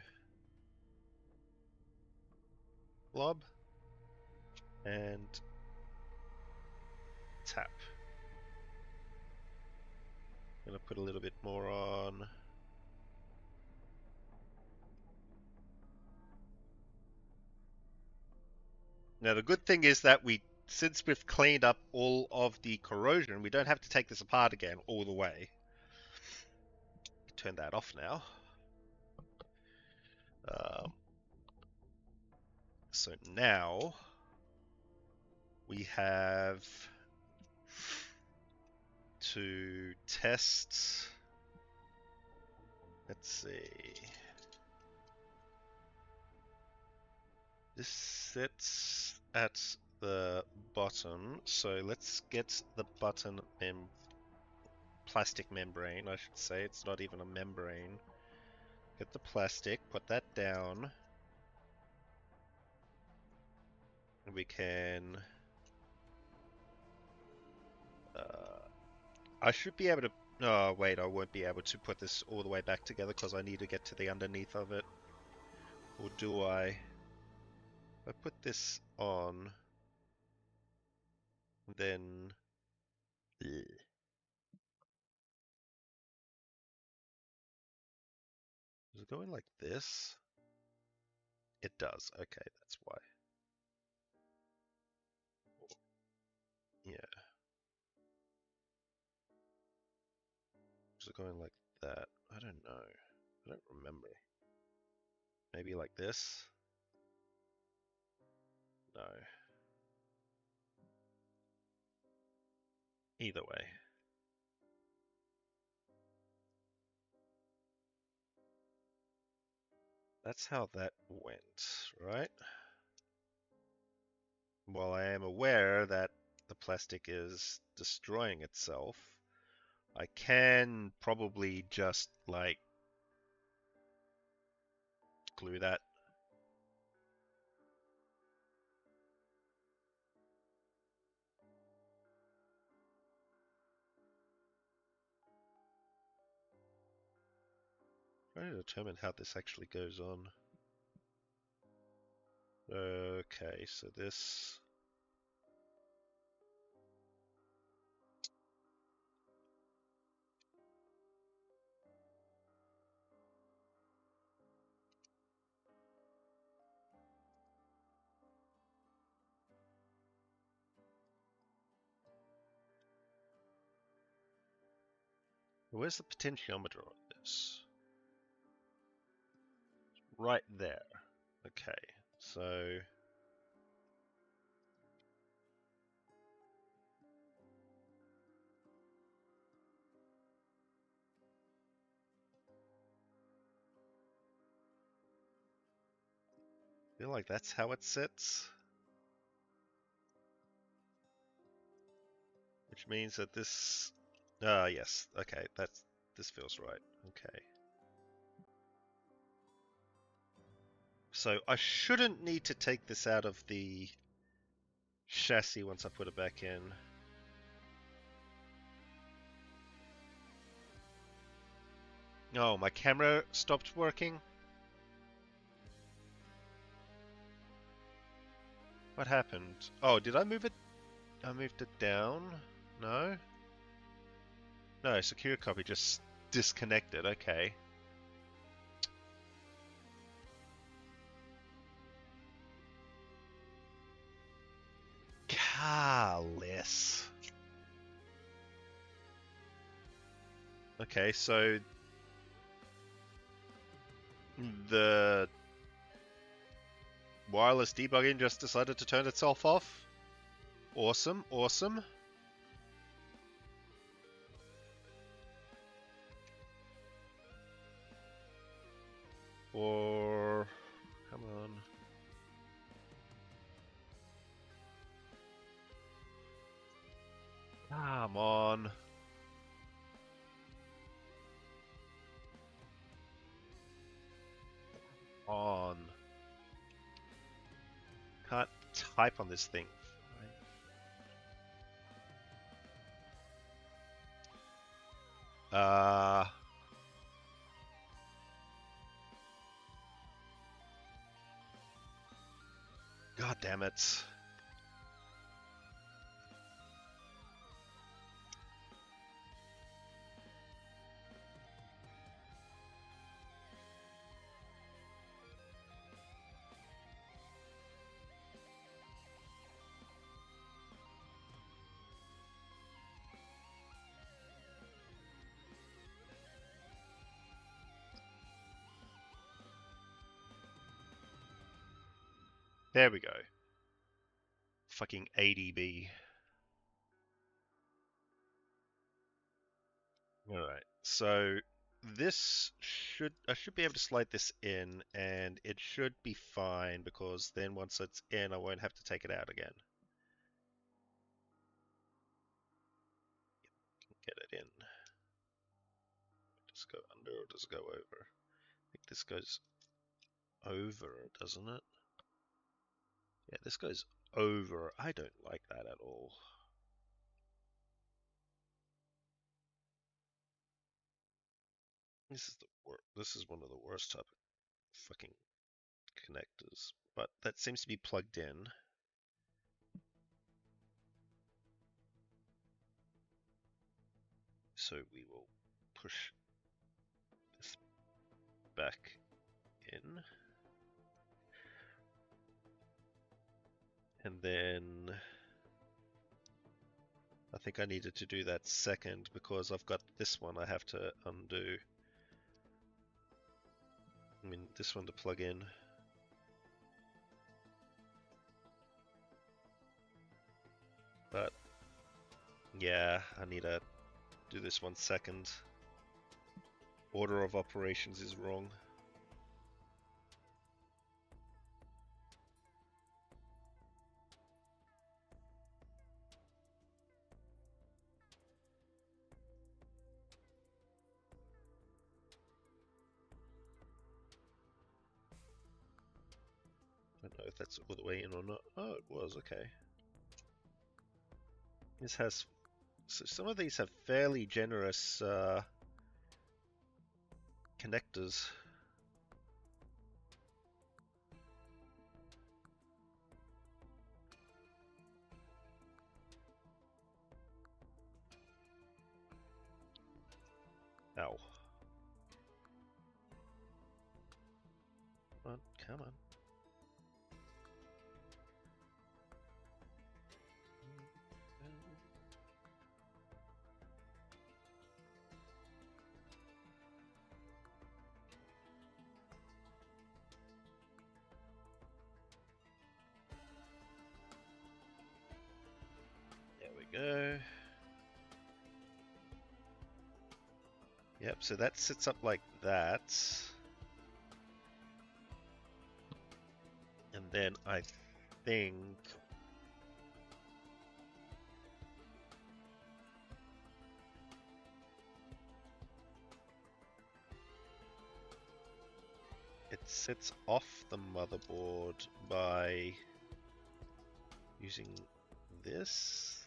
blob and tap. I'm gonna put a little bit more on. Now the good thing is that since we've cleaned up all of the corrosion, we don't have to take this apart again all the way. Turn that off now. So now we have to test. Let's see. This sits at the bottom, so let's get the button plastic membrane, I should say. It's not even a membrane. Get the plastic, put that down. And we can... I should be able to... Oh, wait, I won't be able to put this all the way back together because I need to get to the underneath of it. Or do I? If I put this on, then... Ugh. Is it going like this? It does. Okay, that's why. Yeah. Is it going like that? I don't know. I don't remember. Maybe like this? No. Either way. That's how that went, right? While I am aware that the plastic is destroying itself, I can probably just, like, glue that. Trying to determine how this actually goes on. Okay, so this... Where's the potentiometer on this? Right there. Okay, so... I feel like that's how it sits. Which means that this... yes, okay, this feels right. Okay. So I shouldn't need to take this out of the chassis once I put it back in. Oh, my camera stopped working? What happened? Oh, did I move it? I moved it down? No? No, secure copy just disconnected, okay. Carless. Okay, so the wireless debugging just decided to turn itself off. Awesome, awesome. Or... come on. Come on. On. Can't type on this thing. God damn it. There we go. Fucking ADB. Alright, so this I should be able to slide this in and it should be fine because then once it's in I won't have to take it out again. Get it in. Does it go under or does it go over? I think this goes over, doesn't it? Yeah, this goes over. I don't like that at all. This is one of the worst type of fucking connectors, but that seems to be plugged in. So we will push this back in. And then I think I needed to do that second because I've got this one I have to undo. I mean, this one to plug in. But yeah, I need to do this one second. Order of operations is wrong. know if that's all the way in or not. Oh, it was, okay. This has... So some of these have fairly generous connectors. Ow. Come on, come on. There we go. Yep, so that sits up like that. And then I think... it sits off the motherboard by using this?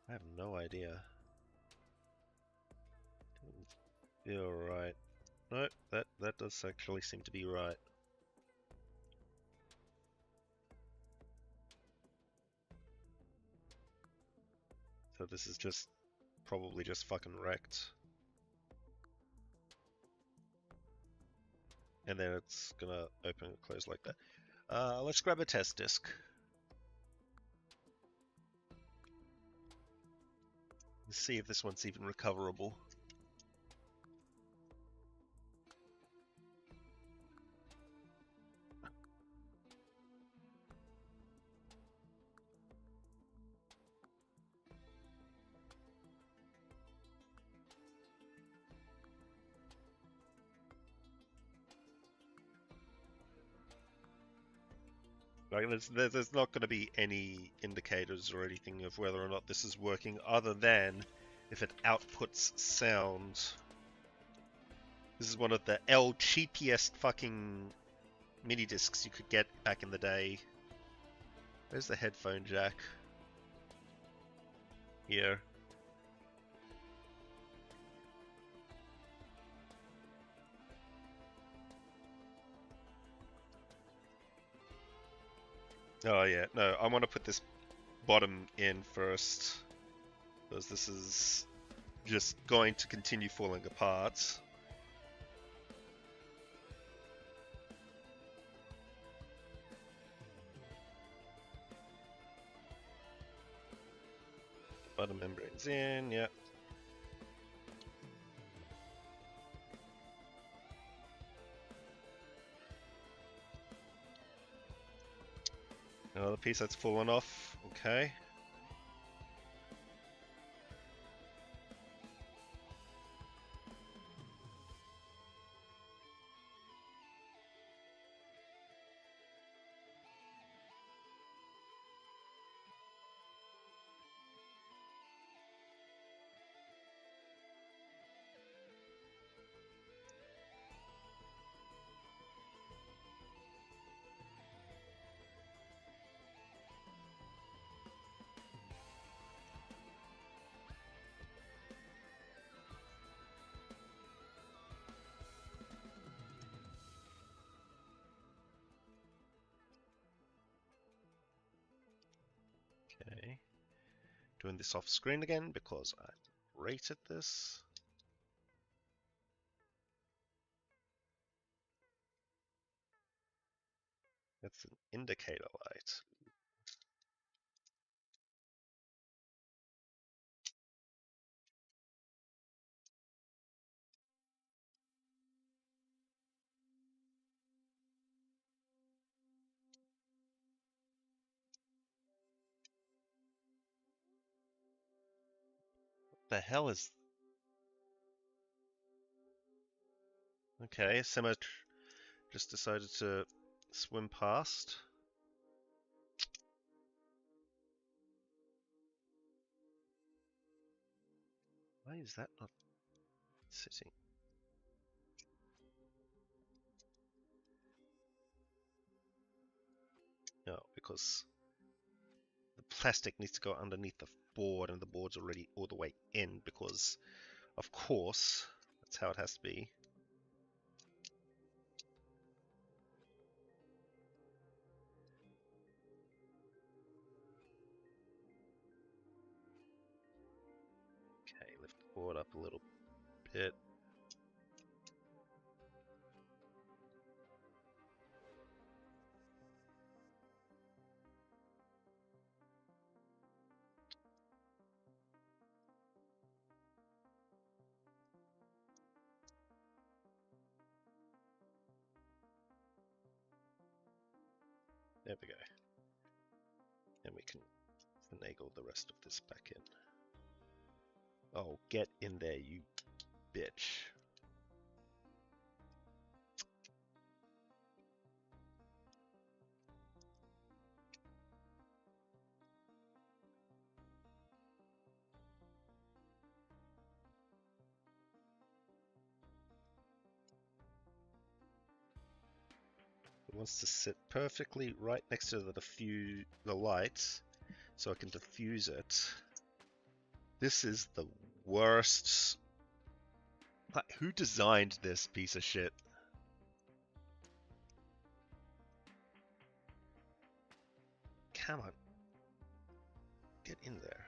I have no idea. Didn't feel right. No, that does actually seem to be right. So this is just probably just fucking wrecked. And then it's gonna open and close like that. Let's grab a test disk. Let's see if this one's even recoverable. Like there's not going to be any indicators or anything of whether or not this is working other than if it outputs sound. This is one of the cheapiest fucking mini discs you could get back in the day. Where's the headphone jack? Here. Oh yeah, no, I want to put this bottom in first, because this is just going to continue falling apart. Bottom membrane's in, yeah. Another piece that's fallen off, okay. Okay. Doing this off screen again because I rated this. That's an indicator light. What the hell is... Okay, Sema just decided to swim past. Why is that not sitting? because the plastic needs to go underneath the board, and the board's already all the way in because, of course, that's how it has to be. Okay, lift the board up a little bit. There we go. And we can finagle the rest of this back in. Oh, get in there, you bitch. It wants to sit perfectly right next to the lights so I can diffuse it. This is the worst. Like, who designed this piece of shit? Come on. Get in there.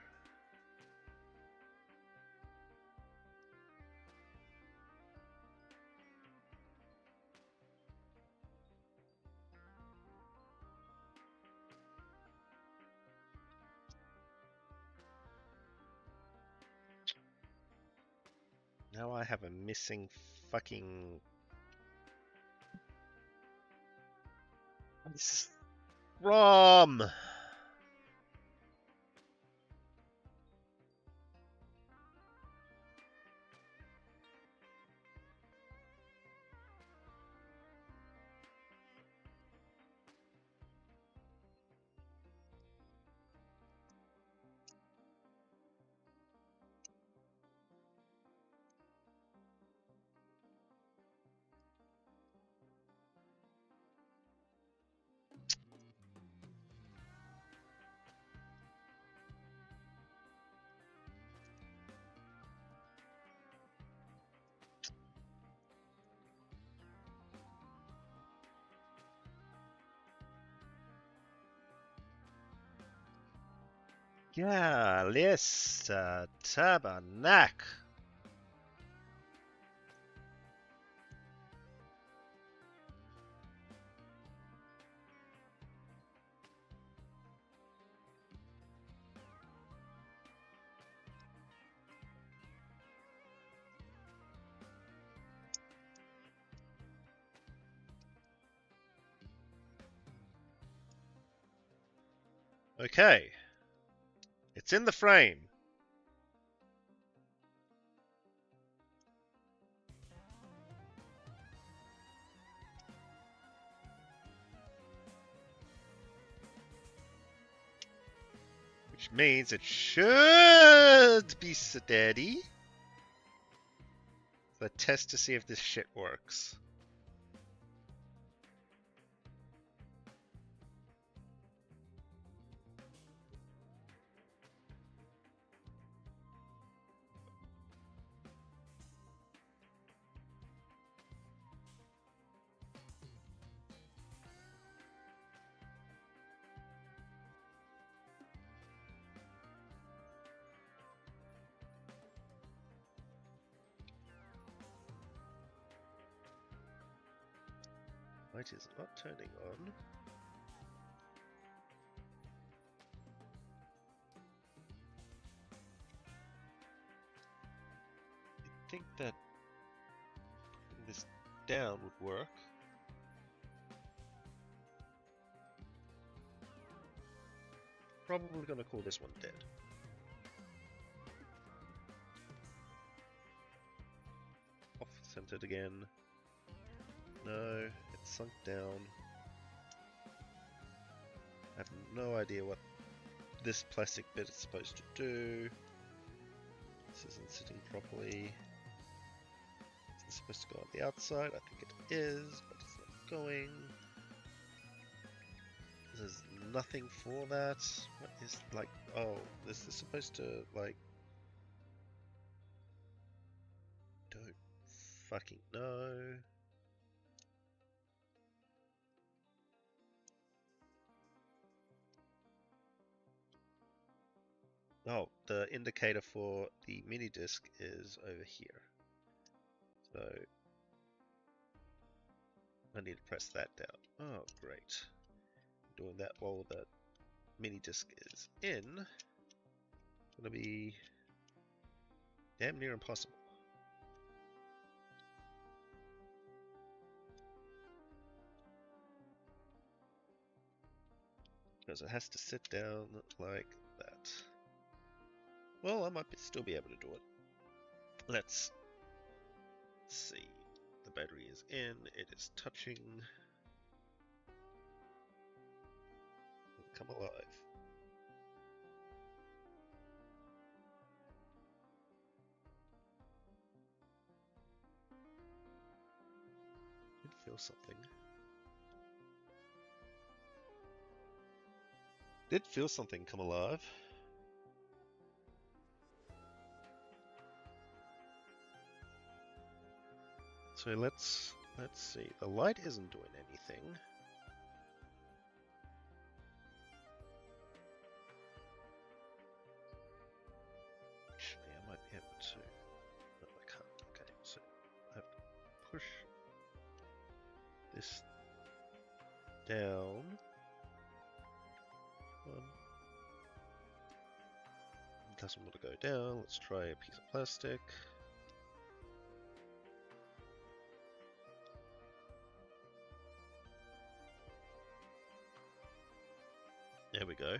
Now I have a missing fucking... This is from... Yeah, Lista Tabernac. Okay. It's in the frame. Which means it should be steady. Let's test to see if this shit works. Light is not turning on. I think that this down would work. Probably gonna call this one dead. Off-centered again. No, it's sunk down. I have no idea what this plastic bit is supposed to do. This isn't sitting properly. Is this supposed to go on the outside? I think it is, but it's not going. There's nothing for that. What is like? Oh, this is supposed to like. Don't fucking know. Oh, the indicator for the mini disc is over here. So I need to press that down. Oh, great. Doing that while the mini disc is in. Gonna be damn near impossible. Because it has to sit down like that. Well, I might still be able to do it. Let's see. The battery is in. It is touching. Come alive. Did feel something. Did feel something come alive. So let's see. The light isn't doing anything. Actually, I might be able to. No, I can't. Okay, so I have to push this down. It doesn't want to go down. Let's try a piece of plastic. There we go.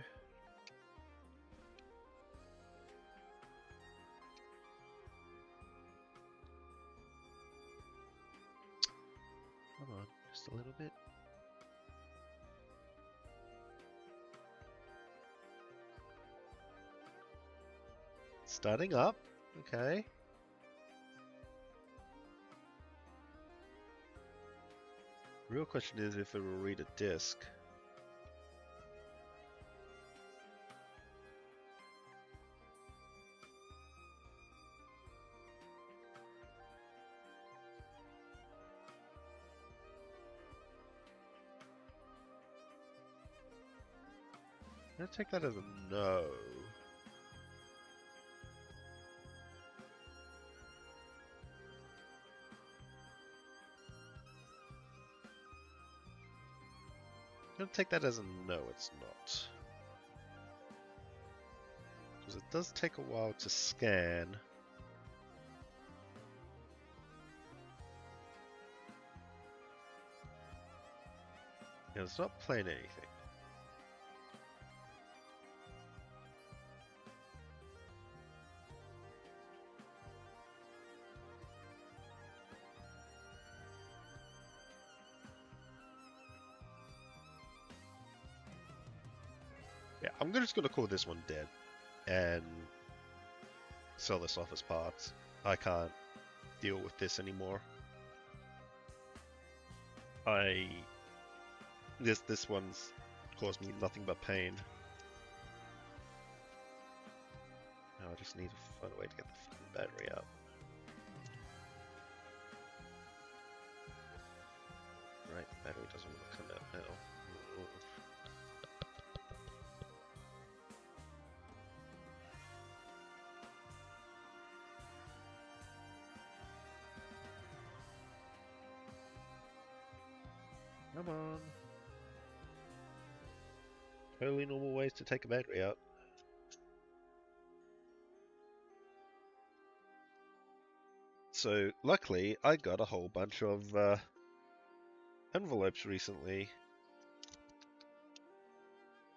Come on, just a little bit. Starting up. Okay. Real question is if it will read a disc. I'm gonna take that as a no. I'm gonna take that as a no, it's not. Because it does take a while to scan. And it's not playing anything. Yeah, I'm just gonna call this one dead and sell this off as parts. I can't deal with this anymore. This one's caused me nothing but pain. Now I just need to find a way to get the fucking battery out. Right, the battery doesn't want to come out now. Come on. Totally normal ways to take a battery out. So, luckily, I got a whole bunch of envelopes recently.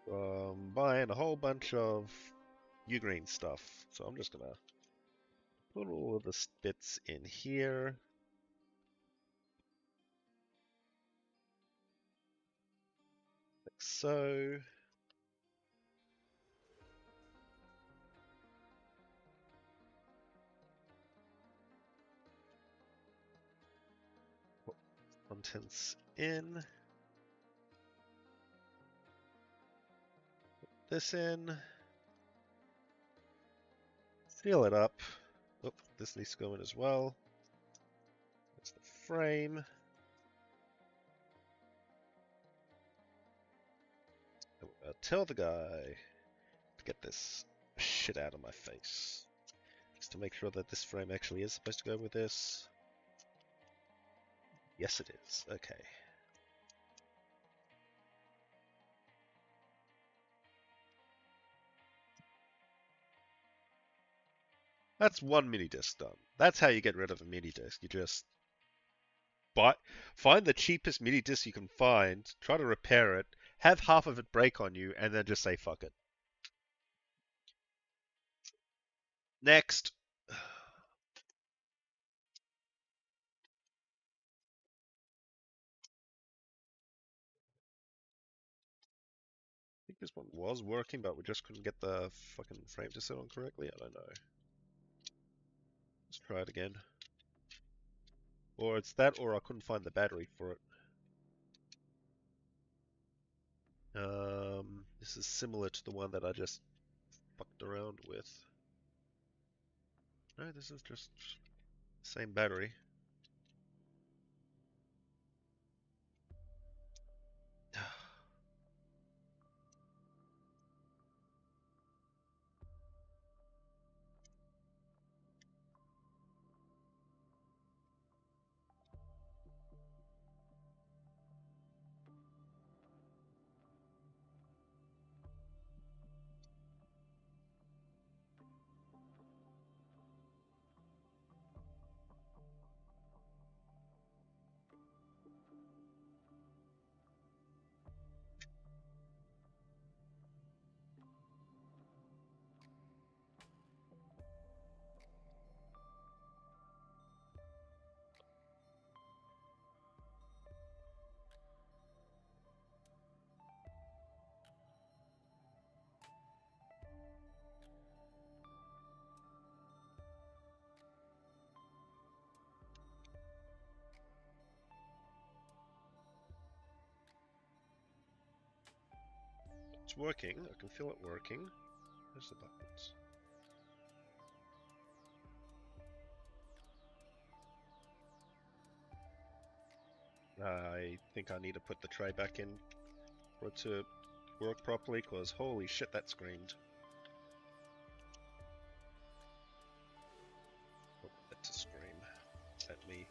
From buying a whole bunch of Ugreen stuff. So I'm just gonna put all of the bits in here. Like so. Put contents in. this in. Seal it up. Oh, this needs to go in as well. That's the frame. Tell the guy to get this shit out of my face. Just to make sure that this frame actually is supposed to go with this. Yes, it is. Okay. That's one mini disc done. That's how you get rid of a mini disc. You just find the cheapest mini disc you can find, try to repair it, have half of it break on you, and then just say fuck it. Next. I think this one was working, but we just couldn't get the fucking frame to sit on correctly. I don't know. Let's try it again. Or it's that, or I couldn't find the battery for it. This is similar to the one that I just fucked around with. No, this is just the same battery. It's working. I can feel it working. Where's the buttons? I think I need to put the tray back in for it to work properly, because holy shit, that screamed. Oh, that's a scream at me.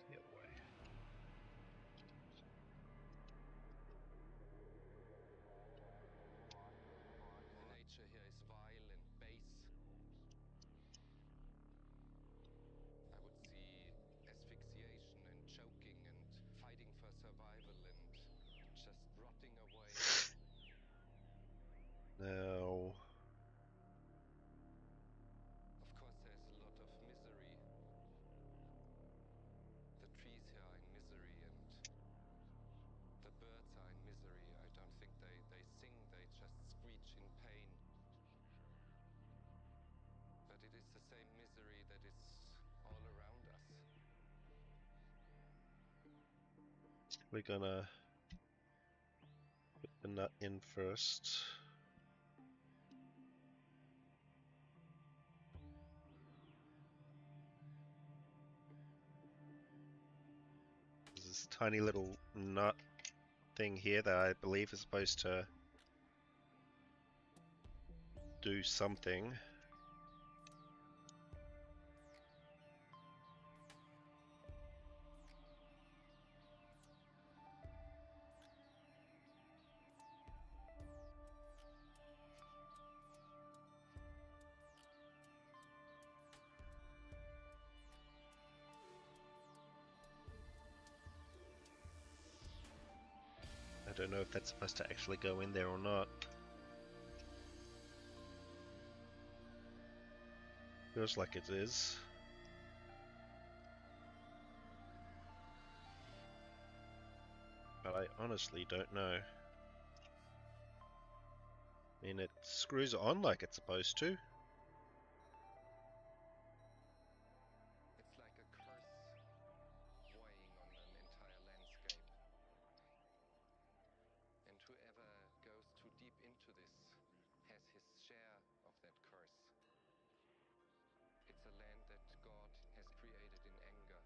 The other way. Nature here is vile and base. I would see asphyxiation and choking and fighting for survival and just rotting away. Now, Of course, there's a lot of misery. The trees here are in misery and the birds are in misery. I don't think they sing, they just screech in pain. But it is the same misery that is all around us. we're gonna put the nut in first. There's this tiny little nut thing here that I believe is supposed to do something. I don't know if that's supposed to actually go in there or not. Feels like it is. But I honestly don't know. I mean, it screws on like it's supposed to. It's like a curse weighing on an entire landscape. And whoever goes too deep into this has his share of that curse. It's a land that God has created in anger.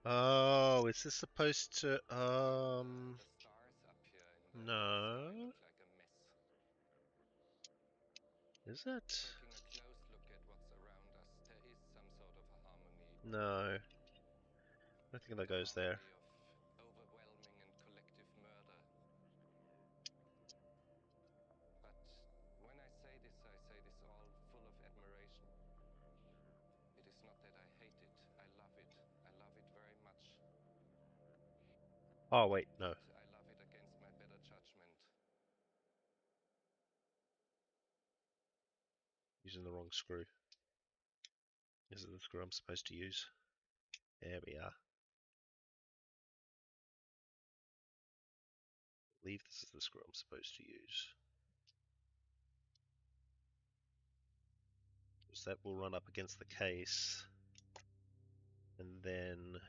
Oh, is this supposed to, The stars up here in the sky no. look like a mess. Is it? Taking a close look at what's around us, there is some sort of a harmony. No. I don't think that goes there. Harmony of overwhelming and collective murder. But when I say this all full of admiration. It is not that I hate it, I love it. I love it very much. Oh, wait, no. But I love it against my better judgment. Using the wrong screw. Is it the screw I'm supposed to use? There we are. I believe this is the screw I'm supposed to use. So that will run up against the case. And then...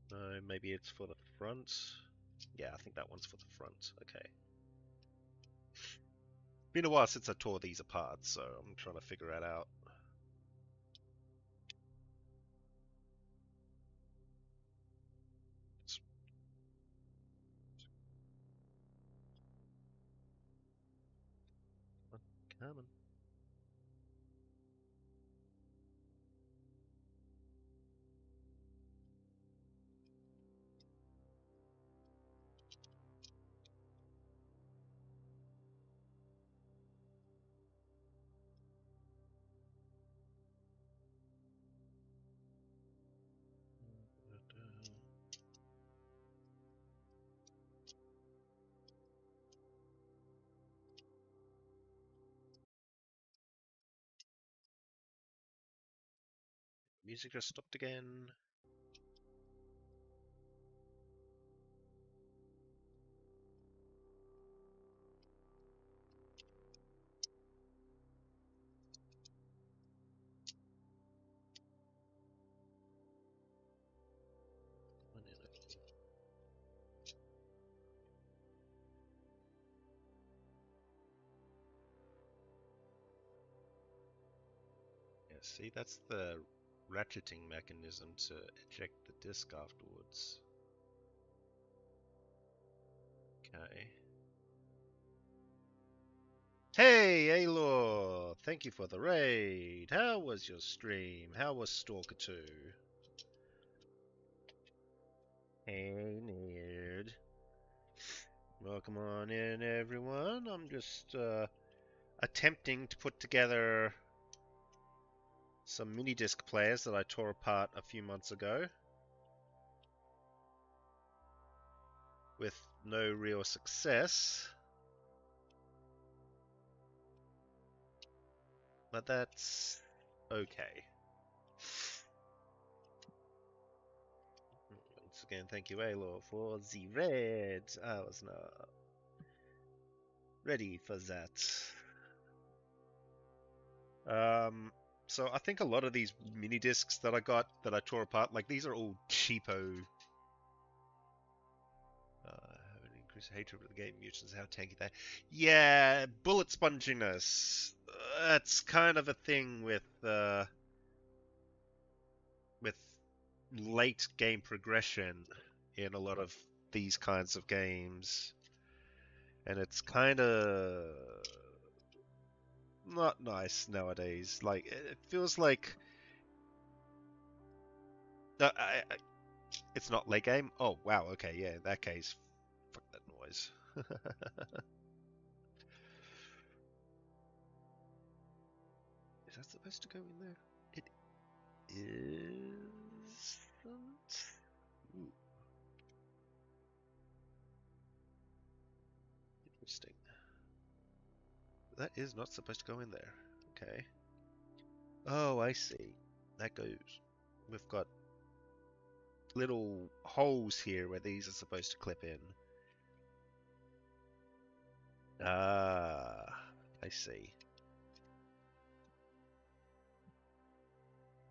No, maybe it's for the front. Yeah, I think that one's for the front. Okay. Been a while since I tore these apart, so I'm trying to figure it out. Come on. Music just stopped again. Yeah, see, that's the ratcheting mechanism to eject the disc afterwards. Okay. Hey, Alor! Thank you for the raid. How was your stream? How was Stalker 2? Hey, nerd. Welcome on in, everyone. I'm just attempting to put together some mini disc players that I tore apart a few months ago with no real success. But that's okay. Once again, thank you, Alor, for the raid. I was not ready for that. So I think a lot of these mini discs that I got that I tore apart, like these are all cheapo. Have an increased hatred of the game mutants. How tanky they. Yeah, bullet sponginess. That's kind of a thing with late game progression in a lot of these kinds of games, and it's kind of not nice nowadays. Like it feels like it's not late game. Oh wow, okay, yeah. In that case, fuck that noise. Is that supposed to go in there? It isn't. Ooh, interesting. That is not supposed to go in there. Okay. Oh, I see. That goes. We've got little holes here where these are supposed to clip in. Ah, I see.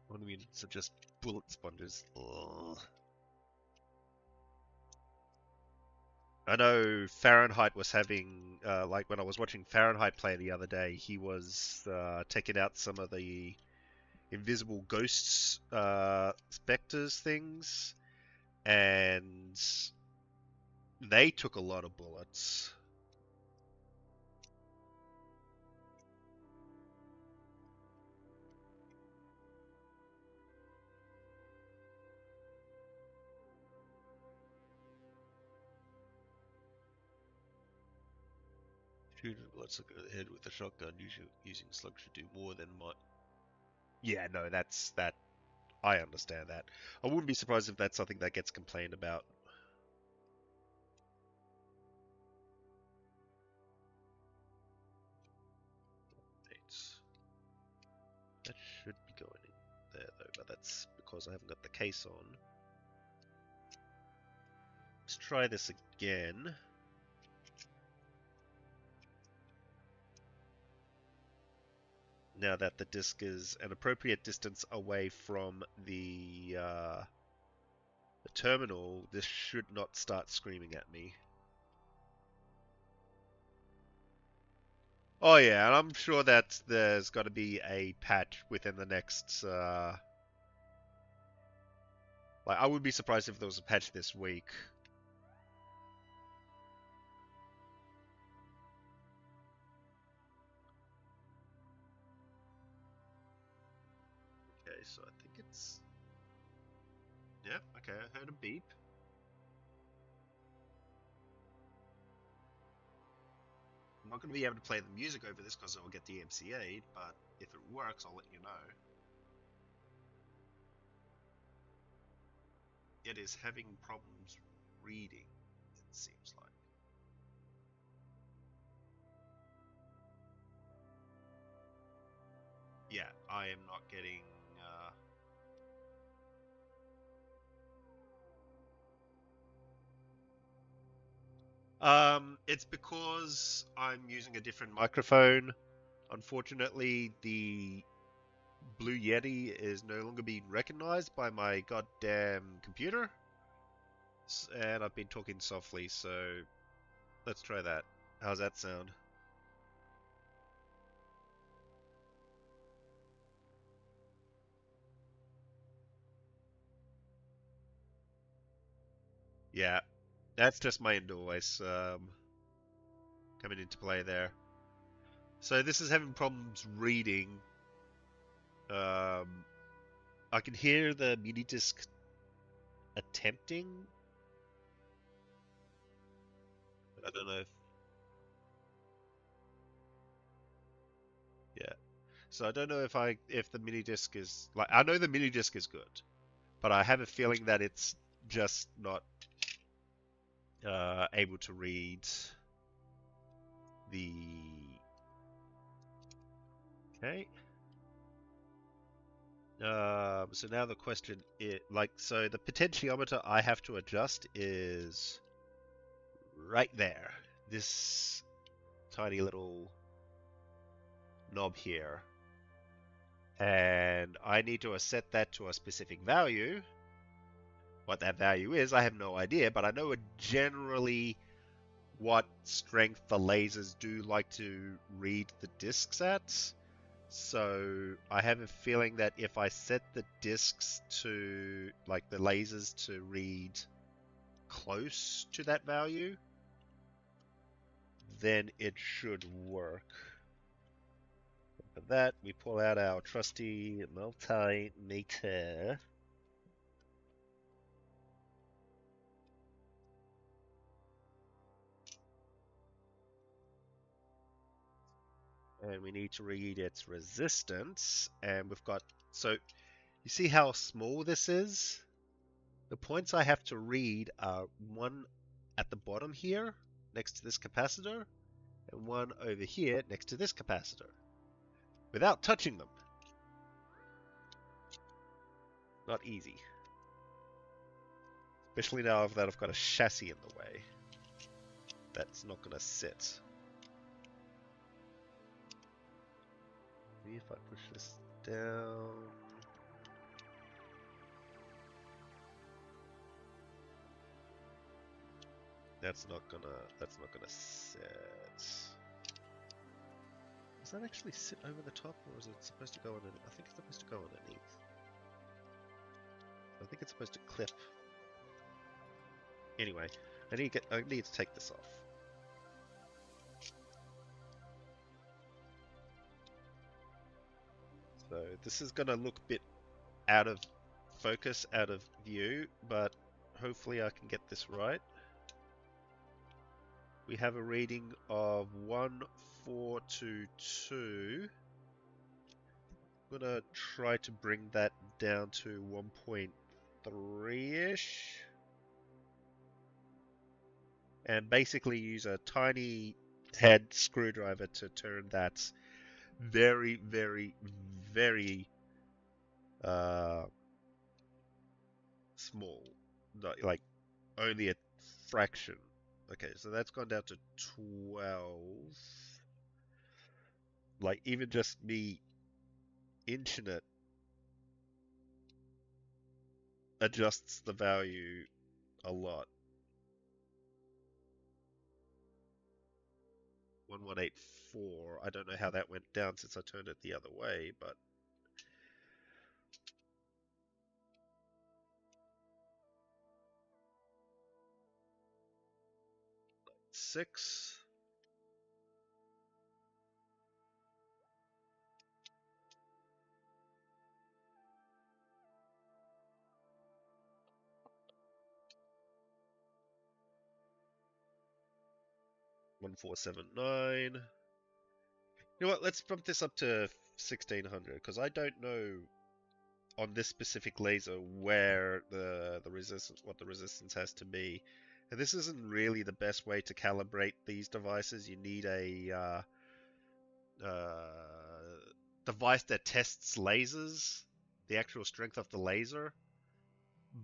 1 units are just bullet sponges. Ugh. I know Fahrenheit was having, like when I was watching Fahrenheit play the other day, he was taking out some of the invisible ghosts, specters things, and they took a lot of bullets. Shooting bullets look at the head with a shotgun using slugs should do more than my. Yeah, no, that's that. I understand that. I wouldn't be surprised if that's something that gets complained about. It's, that should be going in there though, but that's because I haven't got the case on. Let's try this again. Now that the disc is an appropriate distance away from the terminal, this should not start screaming at me. Oh yeah, and I'm sure that there's got to be a patch within the next. Like, I would be surprised if there was a patch this week. Okay, so I think it's. Yeah, okay, I heard a beep. I'm not going to be able to play the music over this because I'll get DMCA'd, but if it works, I'll let you know. It is having problems reading, it seems like. Yeah, I am not getting. It's because I'm using a different microphone. Unfortunately, the Blue Yeti is no longer being recognized by my goddamn computer. And I've been talking softly, so let's try that. How's that sound? Yeah, that's just my indoor voice coming into play there. So this is having problems reading. Um, I can hear the mini disc attempting. I don't know if. Yeah. So I don't know if the mini disc is like, I know the mini disc is good, but I have a feeling that it's just not able to read the. Okay. So now the question is like, so the potentiometer I have to adjust is right there. This tiny little knob here. And I need to set that to a specific value. What that value is, I have no idea, but I know it generally what strength the lasers do like to read the discs at. So I have a feeling that if I set the discs to, like the lasers to read close to that value, then it should work. For that, we pull out our trusty multimeter. And we need to read its resistance. And we've got, so you see how small this is? The points I have to read are one at the bottom here, next to this capacitor, and one over here next to this capacitor, without touching them. Not easy. Especially now that I've got a chassis in the way. That's not going to sit. Maybe if I push this down. That's not gonna set. Does that actually sit over the top, or is it supposed to go underneath? I think it's supposed to go underneath. I think it's supposed to clip. Anyway, I need to take this off. So this is gonna look a bit out of focus, out of view, but hopefully I can get this right. We have a reading of 1422. I'm gonna try to bring that down to 1.3-ish. And basically use a tiny head screwdriver to turn that very, very, very small. Like only a fraction. Okay, so that's gone down to 12. Like even just me inching it adjusts the value a lot. 1184. I don't know how that went down since I turned it the other way, but six. One four seven nine. You know what? Let's bump this up to 1600 because I don't know on this specific laser where the resistance, what the resistance has to be. And this isn't really the best way to calibrate these devices. You need a device that tests lasers, the actual strength of the laser.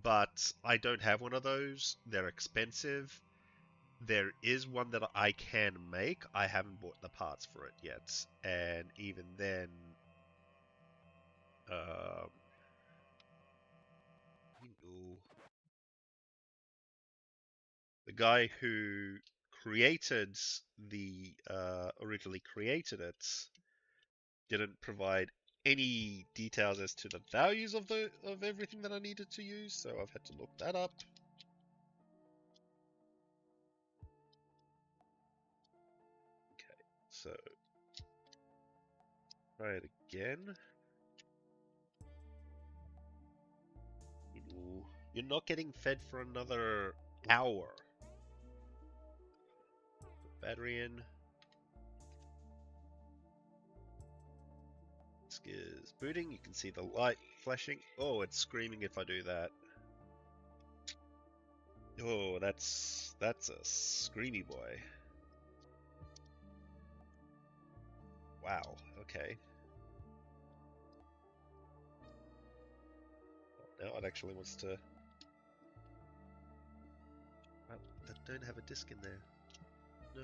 But I don't have one of those. They're expensive. There is one that I can make. I haven't bought the parts for it yet, and even then, um, the guy who created the originally created it didn't provide any details as to the values of everything that I needed to use, so I've had to look that up. Okay, so try it again. You're not getting fed for another hour. Put battery in. Disk is booting. You can see the light flashing. Oh, it's screaming if I do that. Oh, that's a screamy boy. Wow. Okay. Now it actually wants to. I don't have a disk in there. No.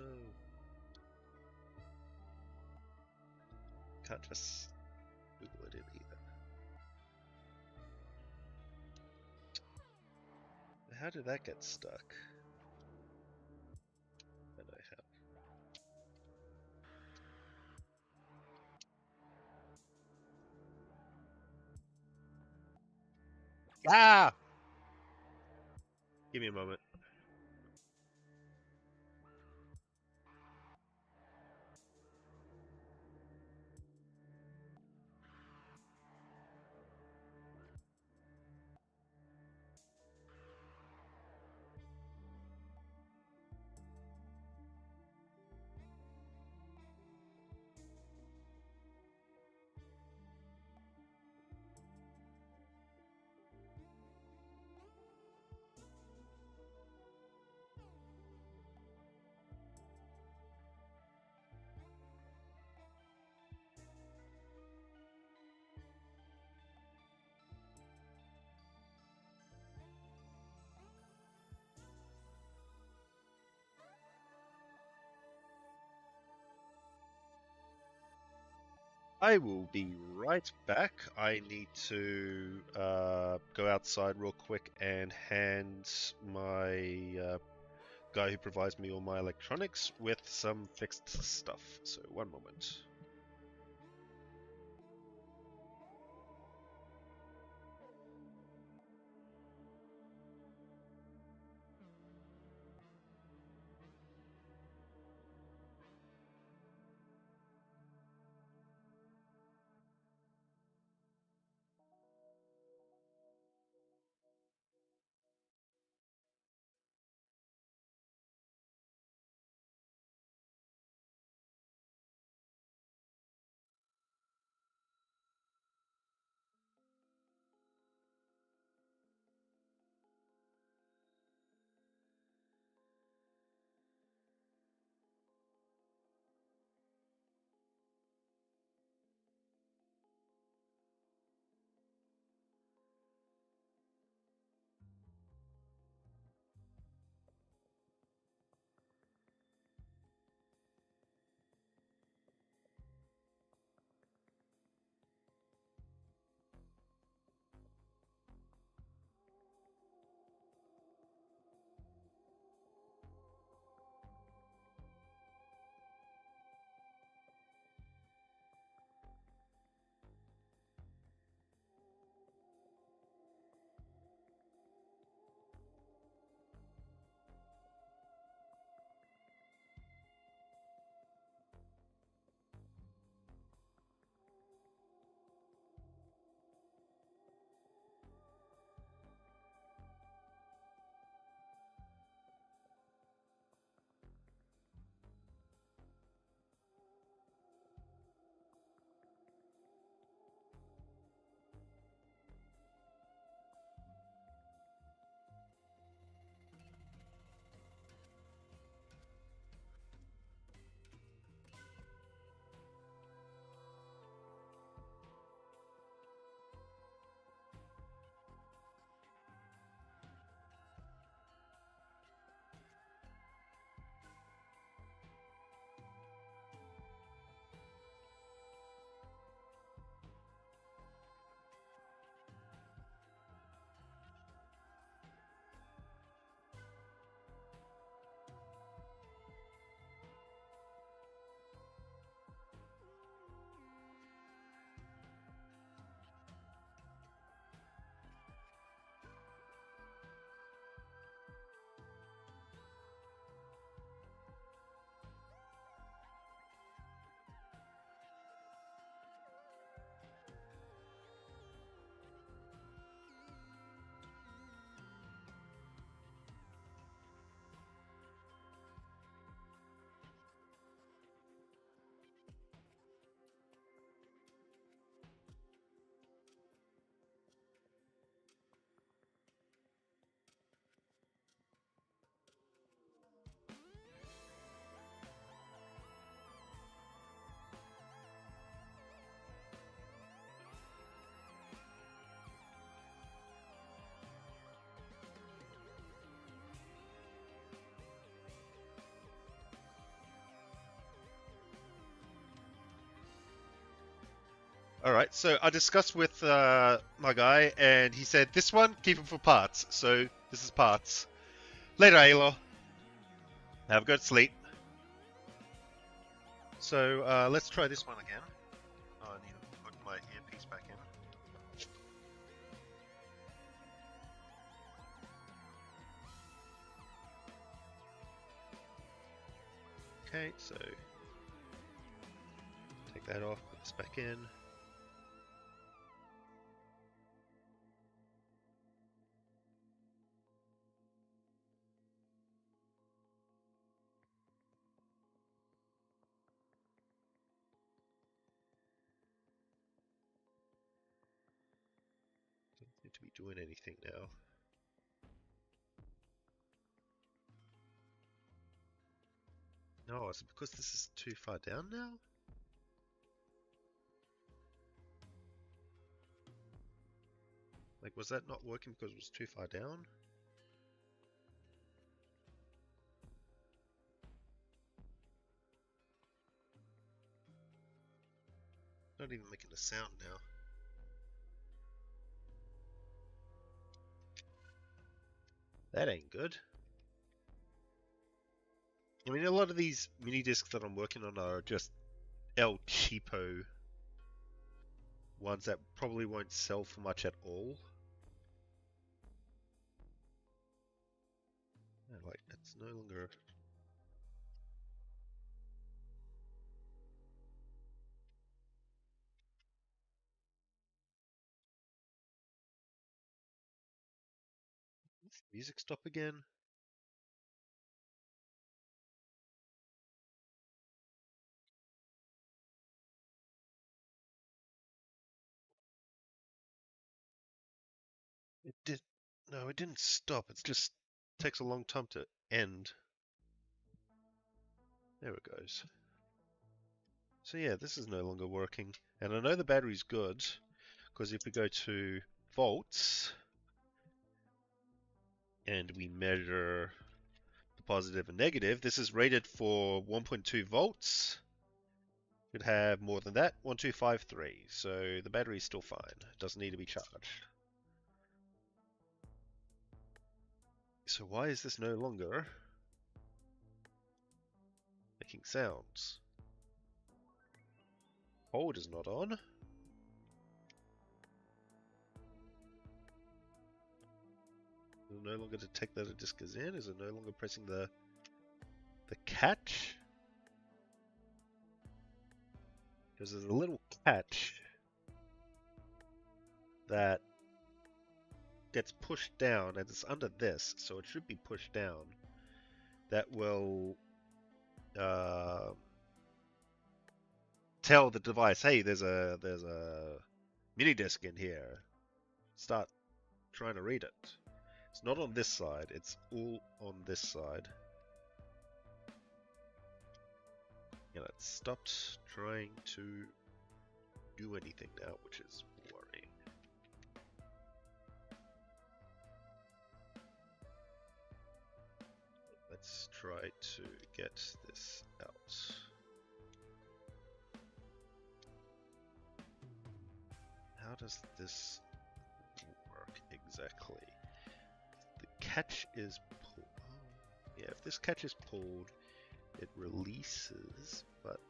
Can't just Google it in either. How did that get stuck? I don't know how. Ah! Give me a moment. I will be right back. I need to go outside real quick and hand my guy who provides me all my electronics with some fixed stuff. So, one moment. All right, so I discussed with my guy, and he said this one keep it for parts. So this is parts. Later, Alo. Have a good sleep. So let's try this one again. Oh, I need to put my earpiece back in. Okay, so take that off, put this back in. Don't seem to be doing anything now. No, is it because this is too far down now? Like, was that not working because it was too far down? Not even making a sound now. That ain't good. I mean, a lot of these mini discs that I'm working on are just El Cheapo ones that probably won't sell for much at all. Like, it's no longer... Music stop again? It did... No, it didn't stop. It just takes a long time to end. There it goes. So yeah, this is no longer working. And I know the battery's good, because if we go to volts, and we measure the positive and negative, this is rated for 1.2 volts. Should have more than that, 1253. So the battery's still fine. It doesn't need to be charged. So why is this no longer making sounds? Hold is not on. Does it no longer detect that a disc is in? Is it no longer pressing the catch? Because there's a little catch that gets pushed down, and it's under this, so it should be pushed down. That will tell the device, hey, there's a mini disc in here. Start trying to read it. It's not on this side, it's all on this side. And it stopped trying to do anything now, which is worrying. Let's try to get this out. How does this work exactly? The catch is pulled. Oh, yeah, if this catch is pulled, it releases, but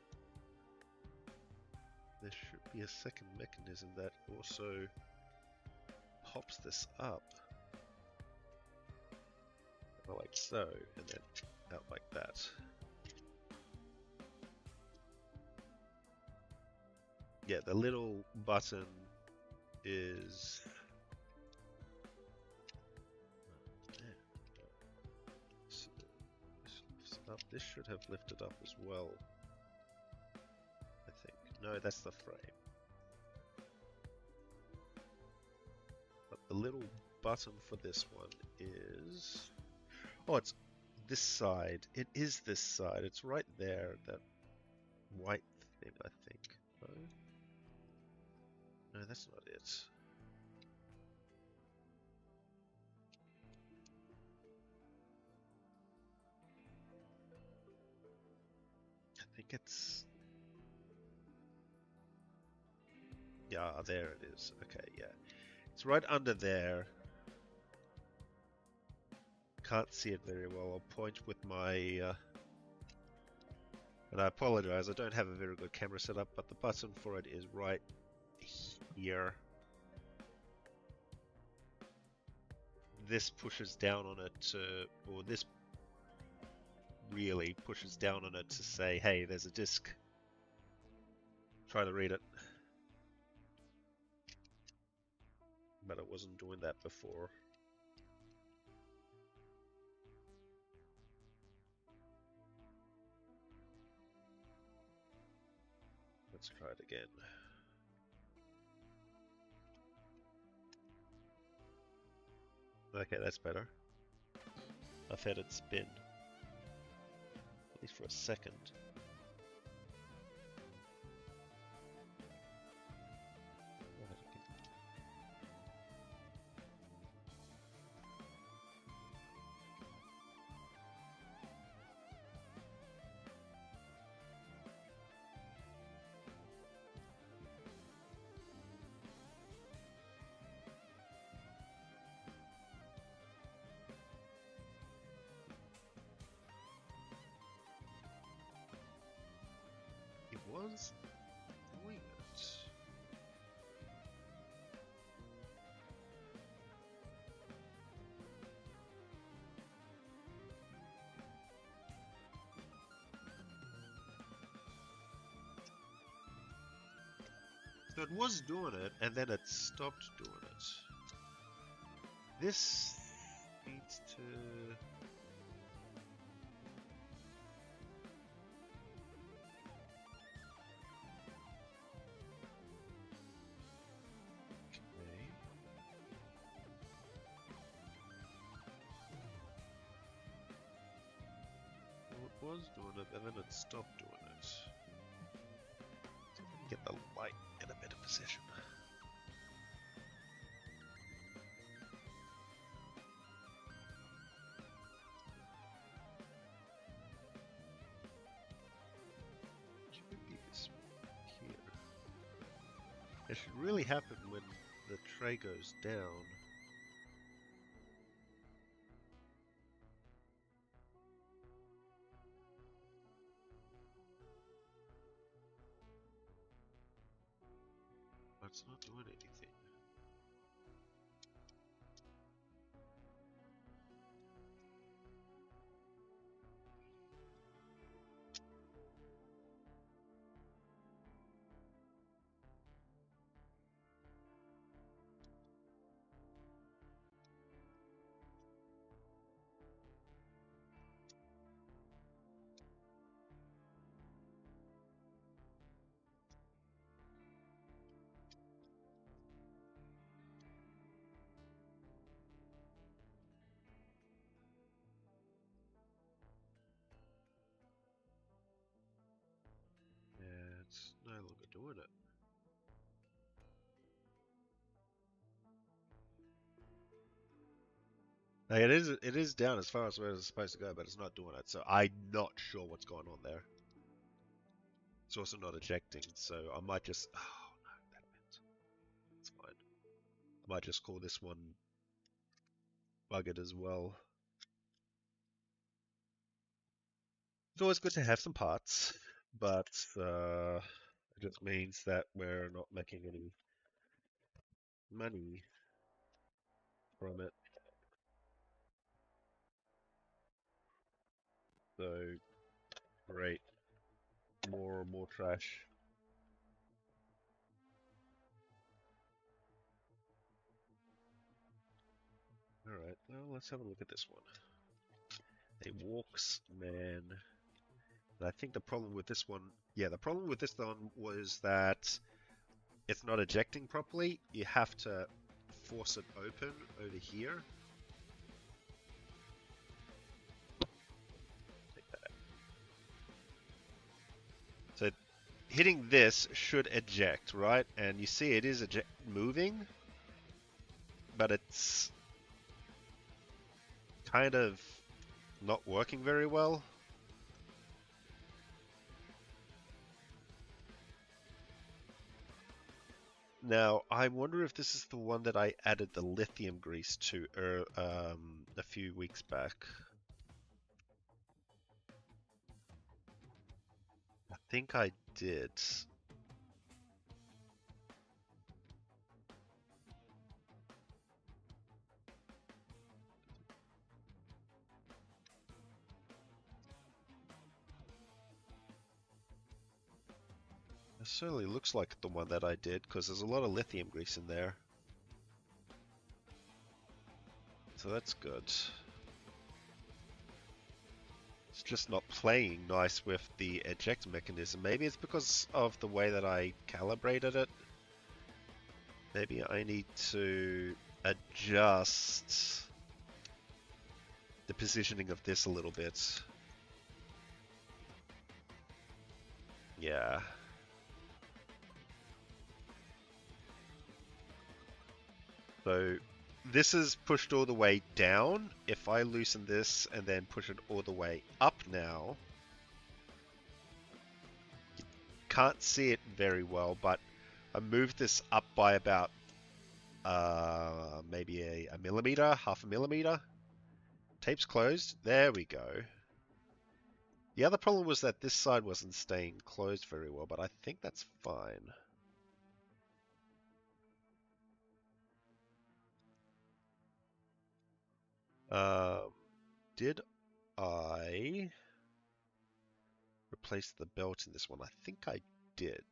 there should be a second mechanism that also pops this up. Like so, and then out like that. Yeah, the little button is... So this lifts it up. This should have lifted up as well, I think. No, that's the frame. But the little button for this one is... Oh, it's this side. It is this side. It's right there, that white thing, I think. No? No, that's not it. I think it's... Yeah, there it is. Okay, yeah. It's right under there. Can't see it very well. I'll point with my... and I apologize, I don't have a very good camera setup, but the button for it is right here. This pushes down on it to... or this really pushes down on it to say, hey, there's a disc. Try to read it. But it wasn't doing that before. Let's try it again. Okay, that's better. I've had it spin. At least for a second. was doing it. So it was doing it, and then it stopped doing it. This needs to... Okay. Well, it was doing it, and then it stopped doing it. So let me get the light in a better position. Should be this here. It should really happen when the tray goes down. But it's not doing anything. Yeah, it's no longer doing it. Like it is down as far as where it's supposed to go, but it's not doing it. So I'm not sure what's going on there. It's also not ejecting, so I might just... Oh no, that meant... It's fine. I might just call this one buggered as well. It's always good to have some parts, but it just means that we're not making any money from it. So, great. More and more trash. Alright, well, let's have a look at this one. A Walks Man. And I think the problem with this one... Yeah, the problem with this one was that it's not ejecting properly. You have to force it open over here. Take that out. So hitting this should eject, right? And you see it is moving, but it's kind of not working very well. Now, I wonder if this is the one that I added the lithium grease to a few weeks back. I think I did. It certainly looks like the one that I did, because there's a lot of lithium grease in there. So that's good. It's just not playing nice with the eject mechanism. Maybe it's because of the way that I calibrated it. Maybe I need to adjust the positioning of this a little bit. Yeah. So this is pushed all the way down. If I loosen this and then push it all the way up now, you can't see it very well, but I moved this up by about maybe a millimeter, half a millimeter. Tape's closed. There we go. The other problem was that this side wasn't staying closed very well, but I think that's fine. Did I replace the belt in this one? I think I did.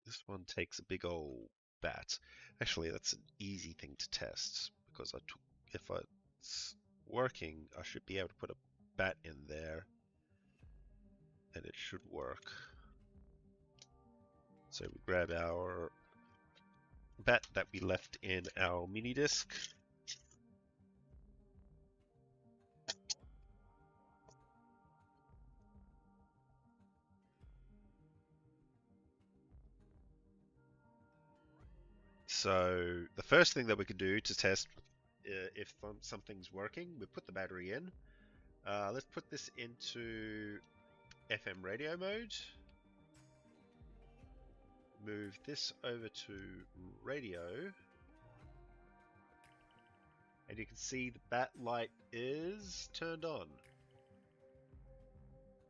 This one takes a big old bat. Actually, that's an easy thing to test because if it's working, I should be able to put a bat in there and it should work. So we grab our bat that we left in our mini disc. So the first thing that we can do to test if something's working, we put the battery in. Let's put this into FM radio mode. Move this over to radio. And you can see the bat light is turned on.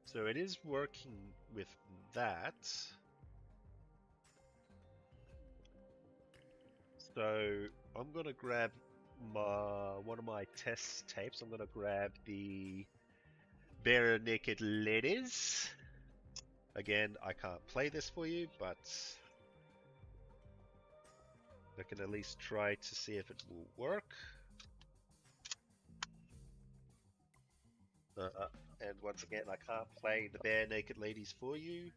So it is working with that. So I'm going to grab one of my test tapes. I'm going to grab the Bare Naked Ladies. Again, I can't play this for you, but I can at least try to see if it will work. And once again, I can't play the Bare Naked Ladies for you.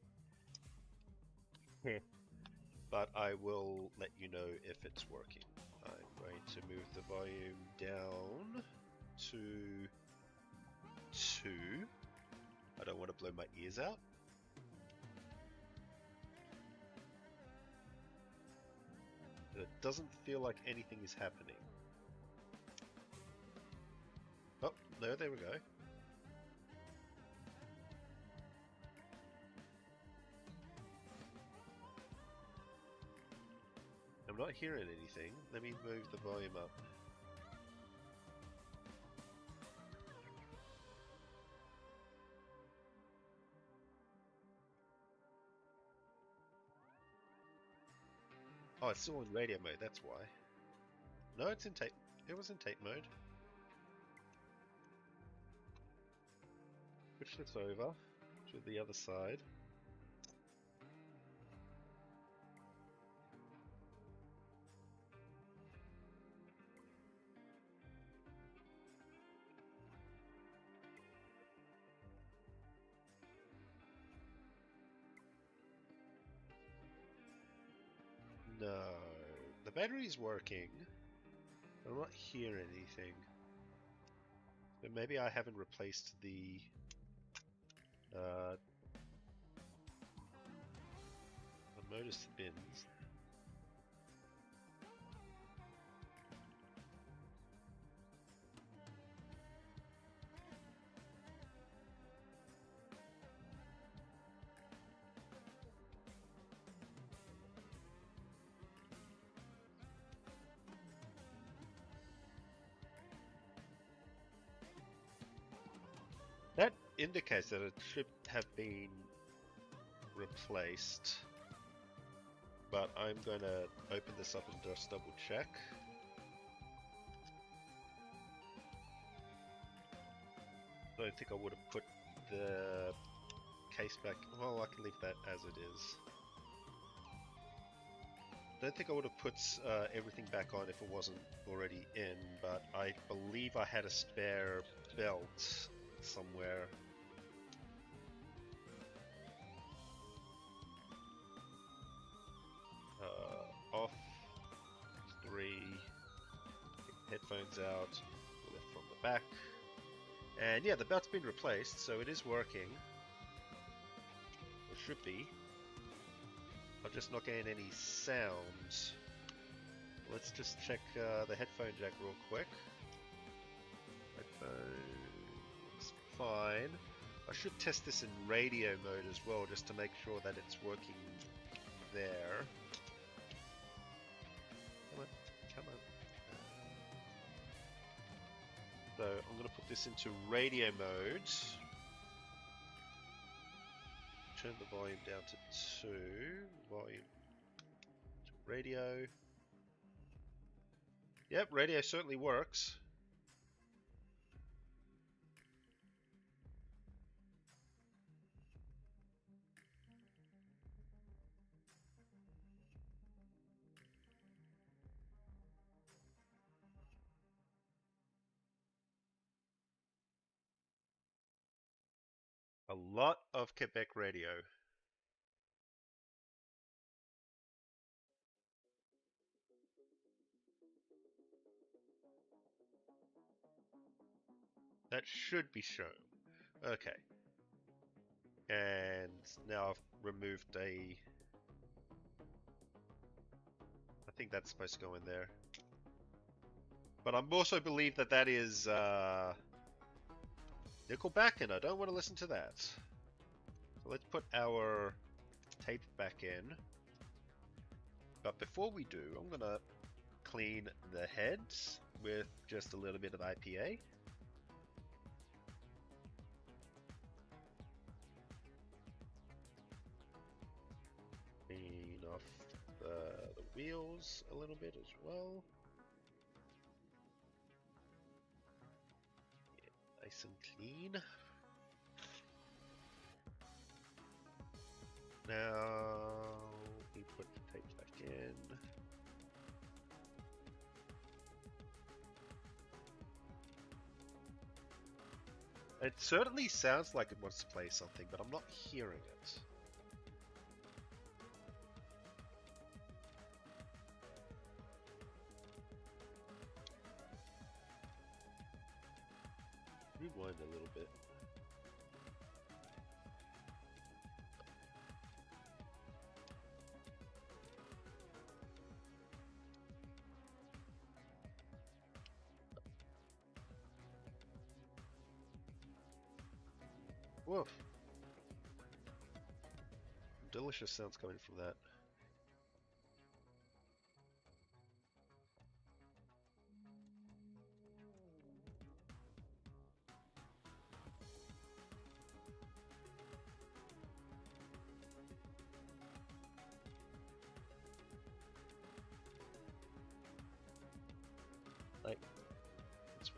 But I will let you know if it's working. I'm going to move the volume down to 2. I don't want to blow my ears out. It doesn't feel like anything is happening. Oh, no, there we go. I'm not hearing anything. Let me move the volume up. Oh, it's still in radio mode, that's why. No, it's in tape. It was in tape mode. Switch this over to the other side. No, the battery's working. I'm not hearing anything. But maybe I haven't replaced the motor spins. That indicates that it should have been replaced, but I'm going to open this up and just double check. I don't think I would have put the case back. Well, I can leave that as it is. I don't think I would have put everything back on if it wasn't already in, but I believe I had a spare belt somewhere. Off, 3, headphones out, pull it from the back, and yeah, the belt's been replaced, so it is working. It should be. I'm just not getting any sounds. Let's just check the headphone jack real quick. Headphones, fine. I should test this in radio mode as well, just to make sure that it's working there. Come on. I'm going to put this into radio mode. Turn the volume down to 2. Volume to radio. Yep, radio certainly works. A lot of Quebec radio. That should be shown. Okay. And now I've removed I think that's supposed to go in there. But I also believe that that is Nickelback, and I don't want to listen to that. So let's put our tape back in. But before we do, I'm going to clean the heads with just a little bit of IPA. Clean off the wheels a little bit as well. Yeah, nice and clean. Now we put the tape back in. It certainly sounds like it wants to play something, but I'm not hearing it. Rewind a little bit. Woof. Delicious sounds coming from that. Like, it's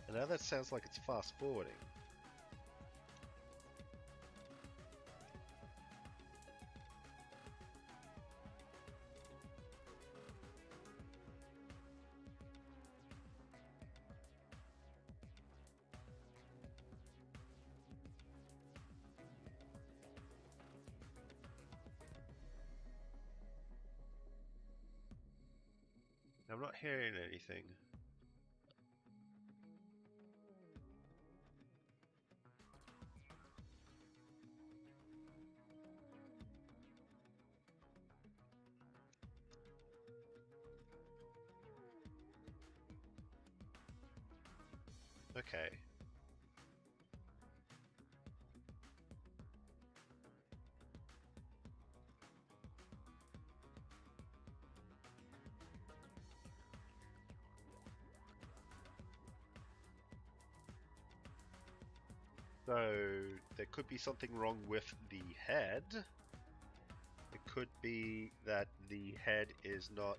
and now that sounds like it's fast forwarding. I'm not hearing anything. Okay. So there could be something wrong with the head. It could be that the head is not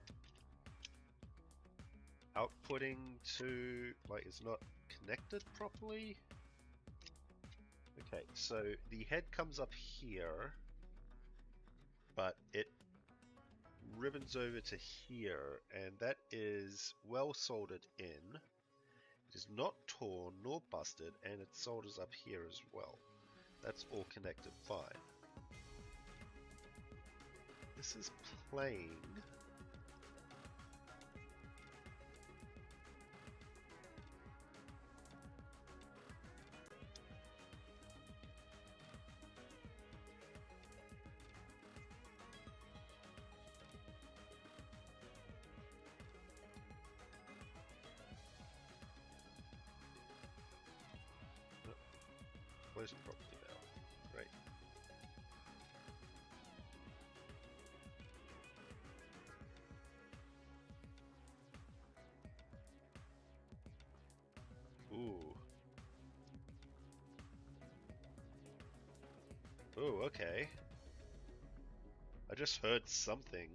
outputting to, like, it's not connected properly. Okay, so the head comes up here, but it ribbons over to here, and that is well soldered in. It is not torn nor busted, and it solders up here as well. That's all connected fine. This is playing. Plays it properly now. Great. Oh, okay. I just heard something.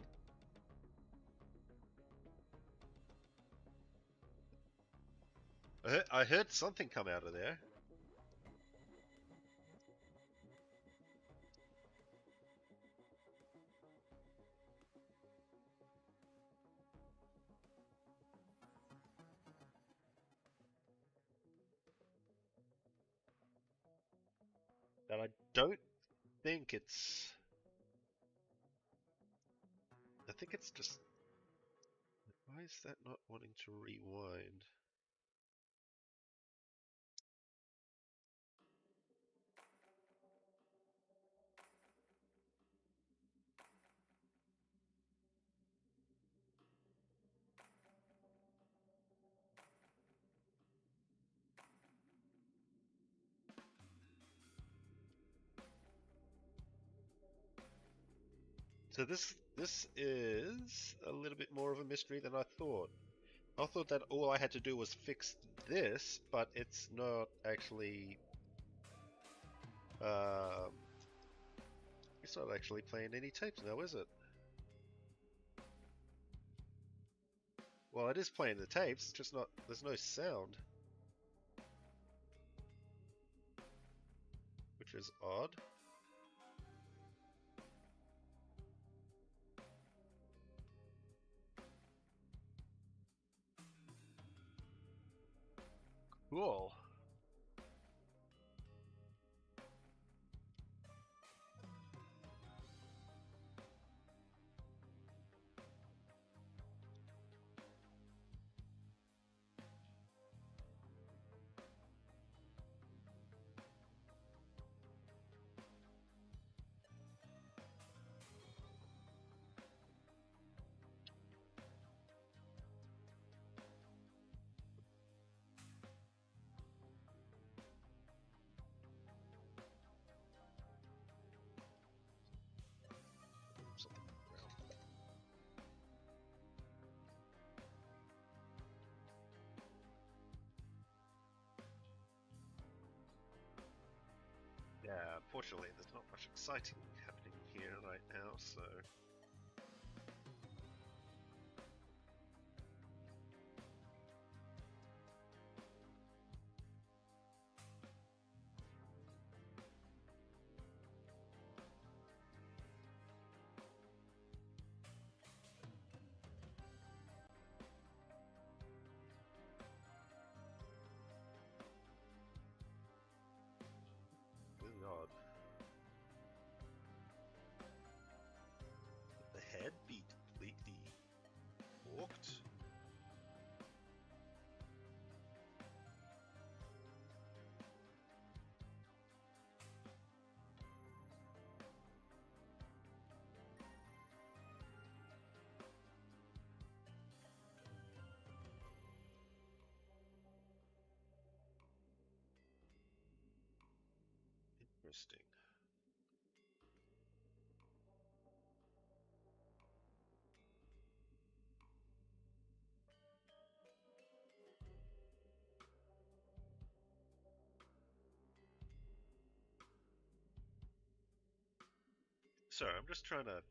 I heard something come out of there. And I don't think it's... I think it's just... Why is that not wanting to rewind? So this is a little bit more of a mystery than I thought. I thought that all I had to do was fix this, but it's not actually... Um, it's not actually playing any tapes now, is it? Well, it is playing the tapes, just not... There's no sound. Which is odd. Cool. Something around. Yeah, unfortunately, there's not much exciting happening here right now, so... Really odd. The head be completely walked? Interesting. Sorry, I'm just trying to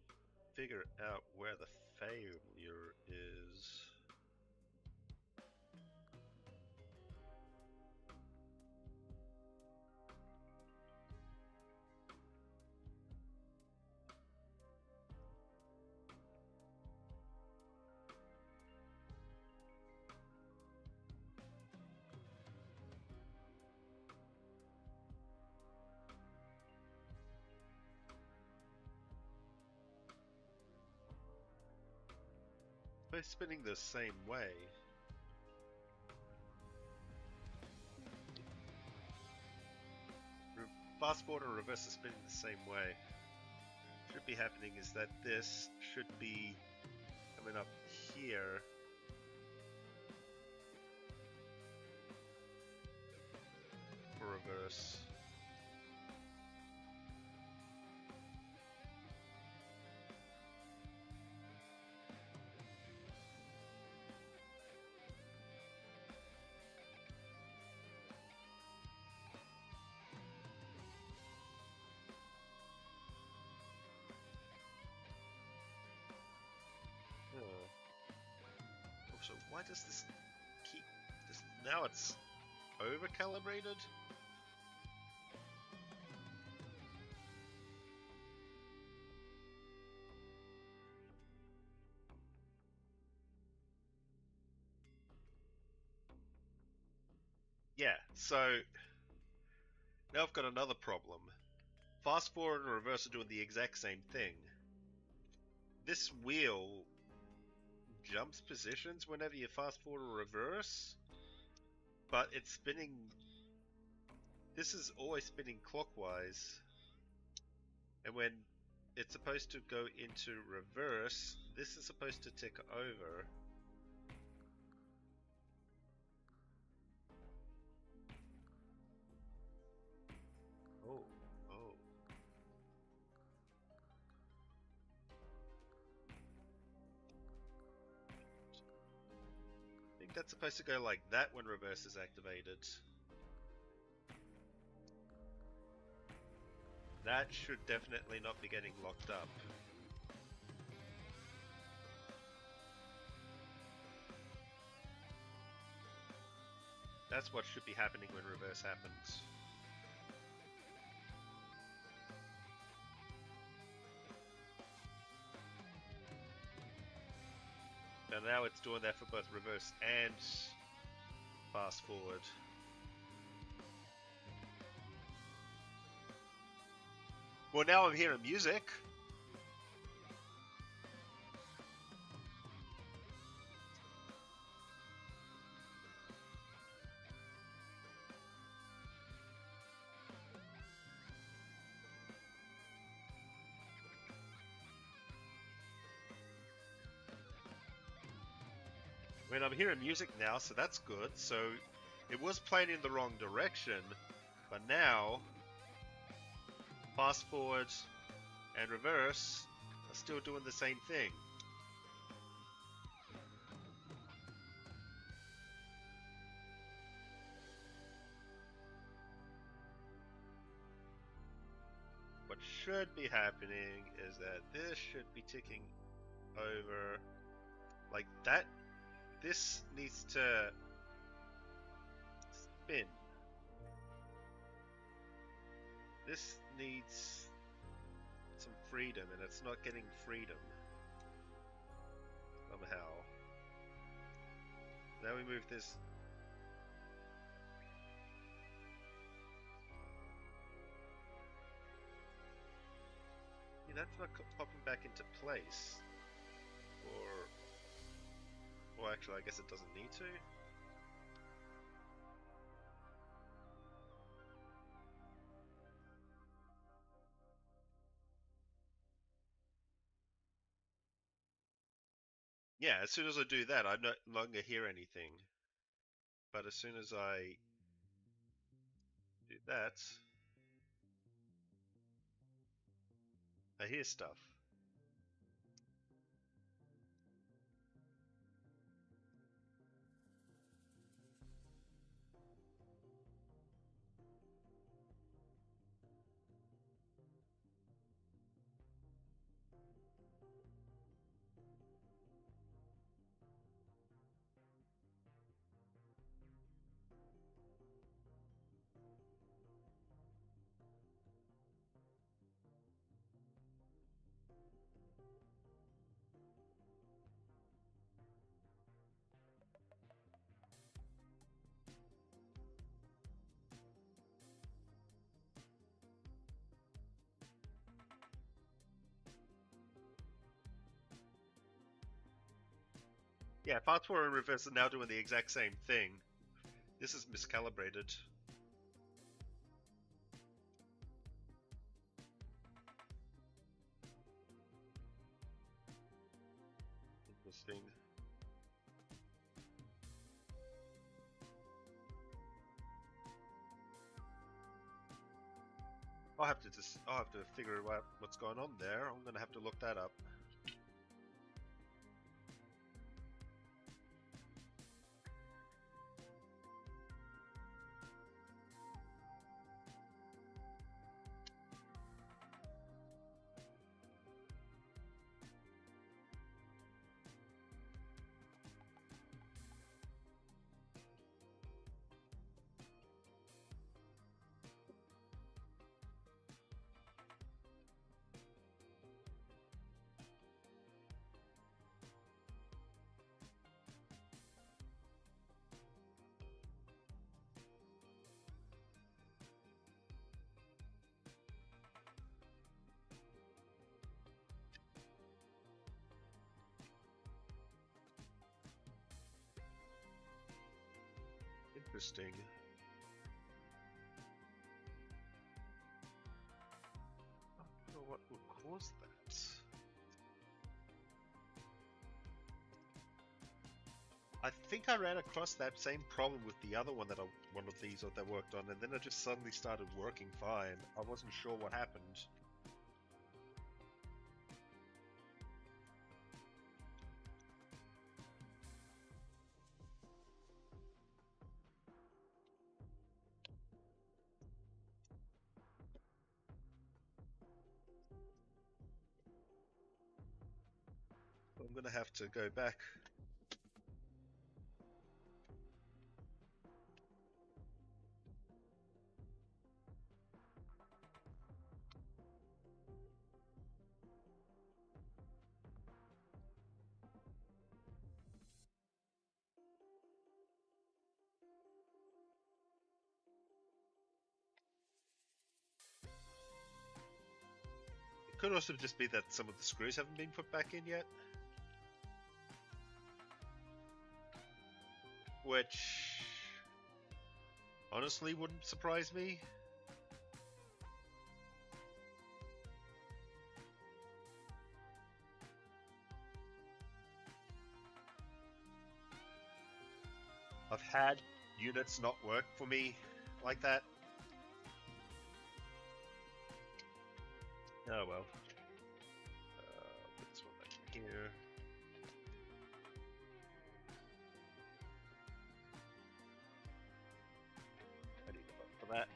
figure out where the failure is. By spinning the same way. Fast forward and reverse is spinning the same way. Should be happening is that this should be coming up here. For reverse. Why does this keep this? Now it's over calibrated. Yeah, so now I've got another problem. Fast forward and reverse are doing the exact same thing. This wheel jumps positions whenever you fast forward or reverse, but it's spinning. This is always spinning clockwise, and when it's supposed to go into reverse, this is supposed to tick over. Oh, oh. I think that's supposed to go like that when reverse is activated. That should definitely not be getting locked up. That's what should be happening when reverse happens. And now it's doing that for both reverse and fast forward. Well, now I'm hearing music. When I'm hearing music now, so that's good. So it was playing in the wrong direction, but now fast forward and reverse are still doing the same thing. What should be happening is that this should be ticking over like that. This needs to spin. This needs some freedom, and it's not getting freedom somehow. Now we move this. Yeah, that's not popping back into place. Or actually, I guess it doesn't need to. Yeah, as soon as I do that, I no longer hear anything. But as soon as I do that, I hear stuff. Yeah, fast forward and reverse are now doing the exact same thing. This is miscalibrated. Interesting. I'll have to figure out what's going on there. I'm gonna have to look that up. Interesting. I don't know what would cause that. I think I ran across that same problem with the other one one of these that I worked on, and then it just suddenly started working fine. I wasn't sure what happened. I'm gonna have to go back. It could also just be that some of the screws haven't been put back in yet. Which honestly wouldn't surprise me. I've had units not work for me like that. Oh well. Put this one back here. I need a button for that.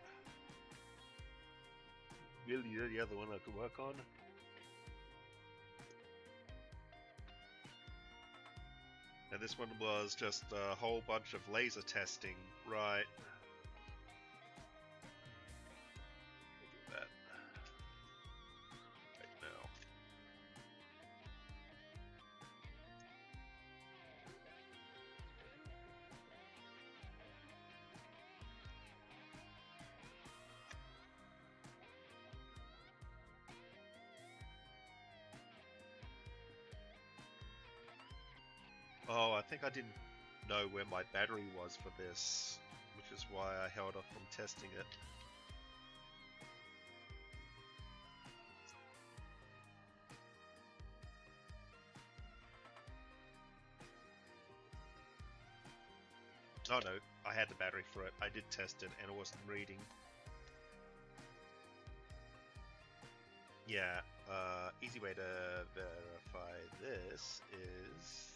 Really, the other one I could work on. And this one was just a whole bunch of laser testing, right? We'll do that right now. Oh, I think I didn't know where my battery was for this, which is why I held off from testing it. Oh no, I had the battery for it. I did test it and it wasn't reading. Yeah, easy way to verify this is...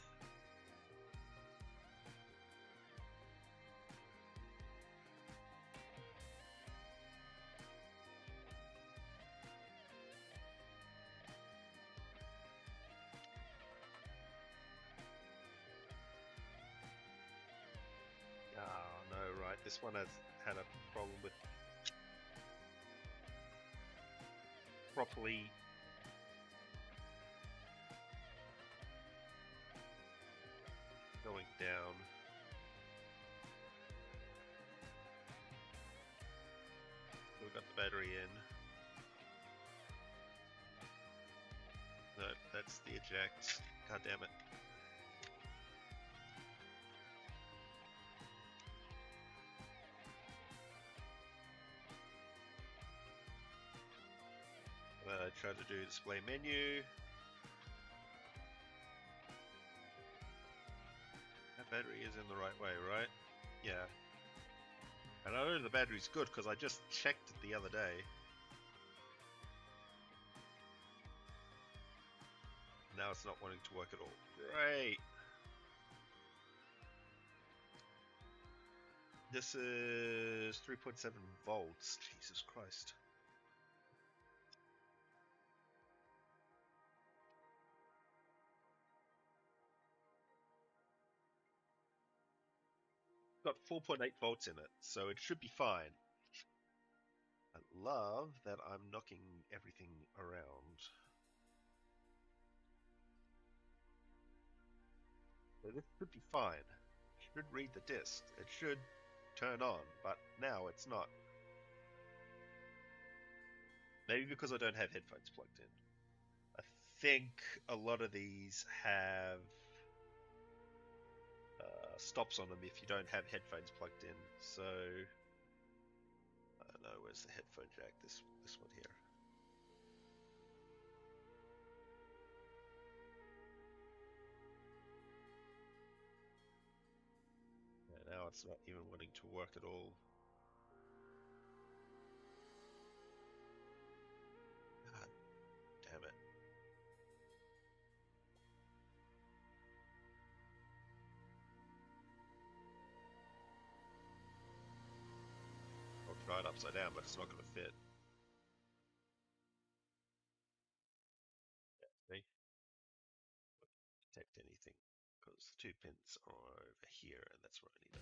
Oh no, right, this one has had a problem with properly going down. So we've got the battery in. No, that's the eject. God damn it. Try to do display menu. That battery is in the right way, right? Yeah. And I know the battery's good because I just checked it the other day. Now it's not wanting to work at all. Great! This is 3.7 volts. Jesus Christ. Got 4.8 volts in it, so it should be fine. I love that I'm knocking everything around. So this should be fine. It should read the disc. It should turn on, but now it's not. Maybe because I don't have headphones plugged in. I think a lot of these have stops on them if you don't have headphones plugged in. So I don't know, where's the headphone jack? This one here. Yeah, now it's not even wanting to work at all. God damn it. I'll try it upside down, but it's not going to fit. Yeah, see? Won't detect anything because the two pins are over here, and that's where I need to.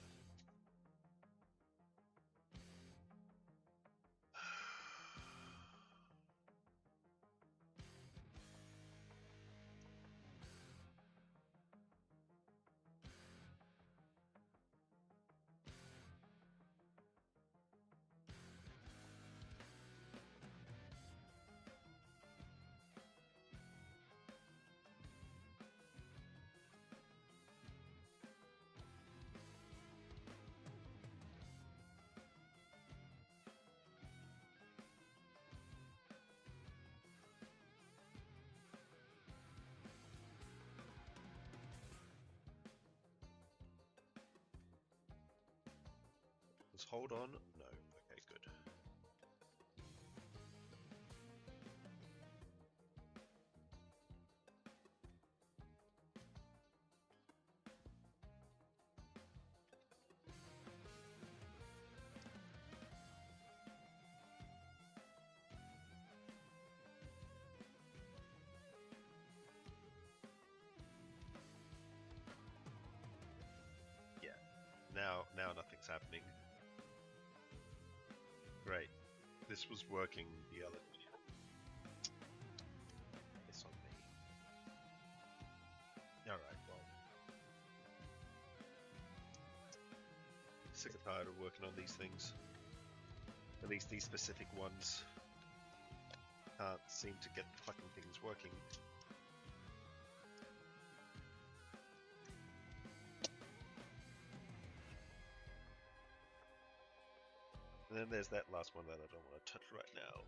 Just hold on. No. Okay, good. Yeah. Now nothing's happening. Great. This was working the other day. It's on me. Alright, well. Sick and tired of working on these things. At least these specific ones. Can't seem to get the fucking things working. And then there's that last one that I don't want to touch right now.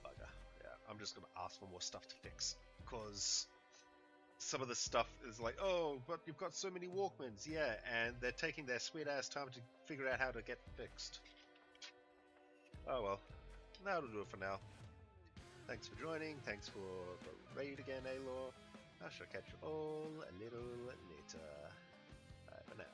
Bugger. Yeah, I'm just gonna ask for more stuff to fix. Because some of the stuff is like, oh, but you've got so many Walkmans. Yeah, and they're taking their sweet ass time to figure out how to get fixed. Oh well. That'll do it for now. Thanks for joining. Thanks for the raid again, Alor. I shall catch you all a little later. Bye for now.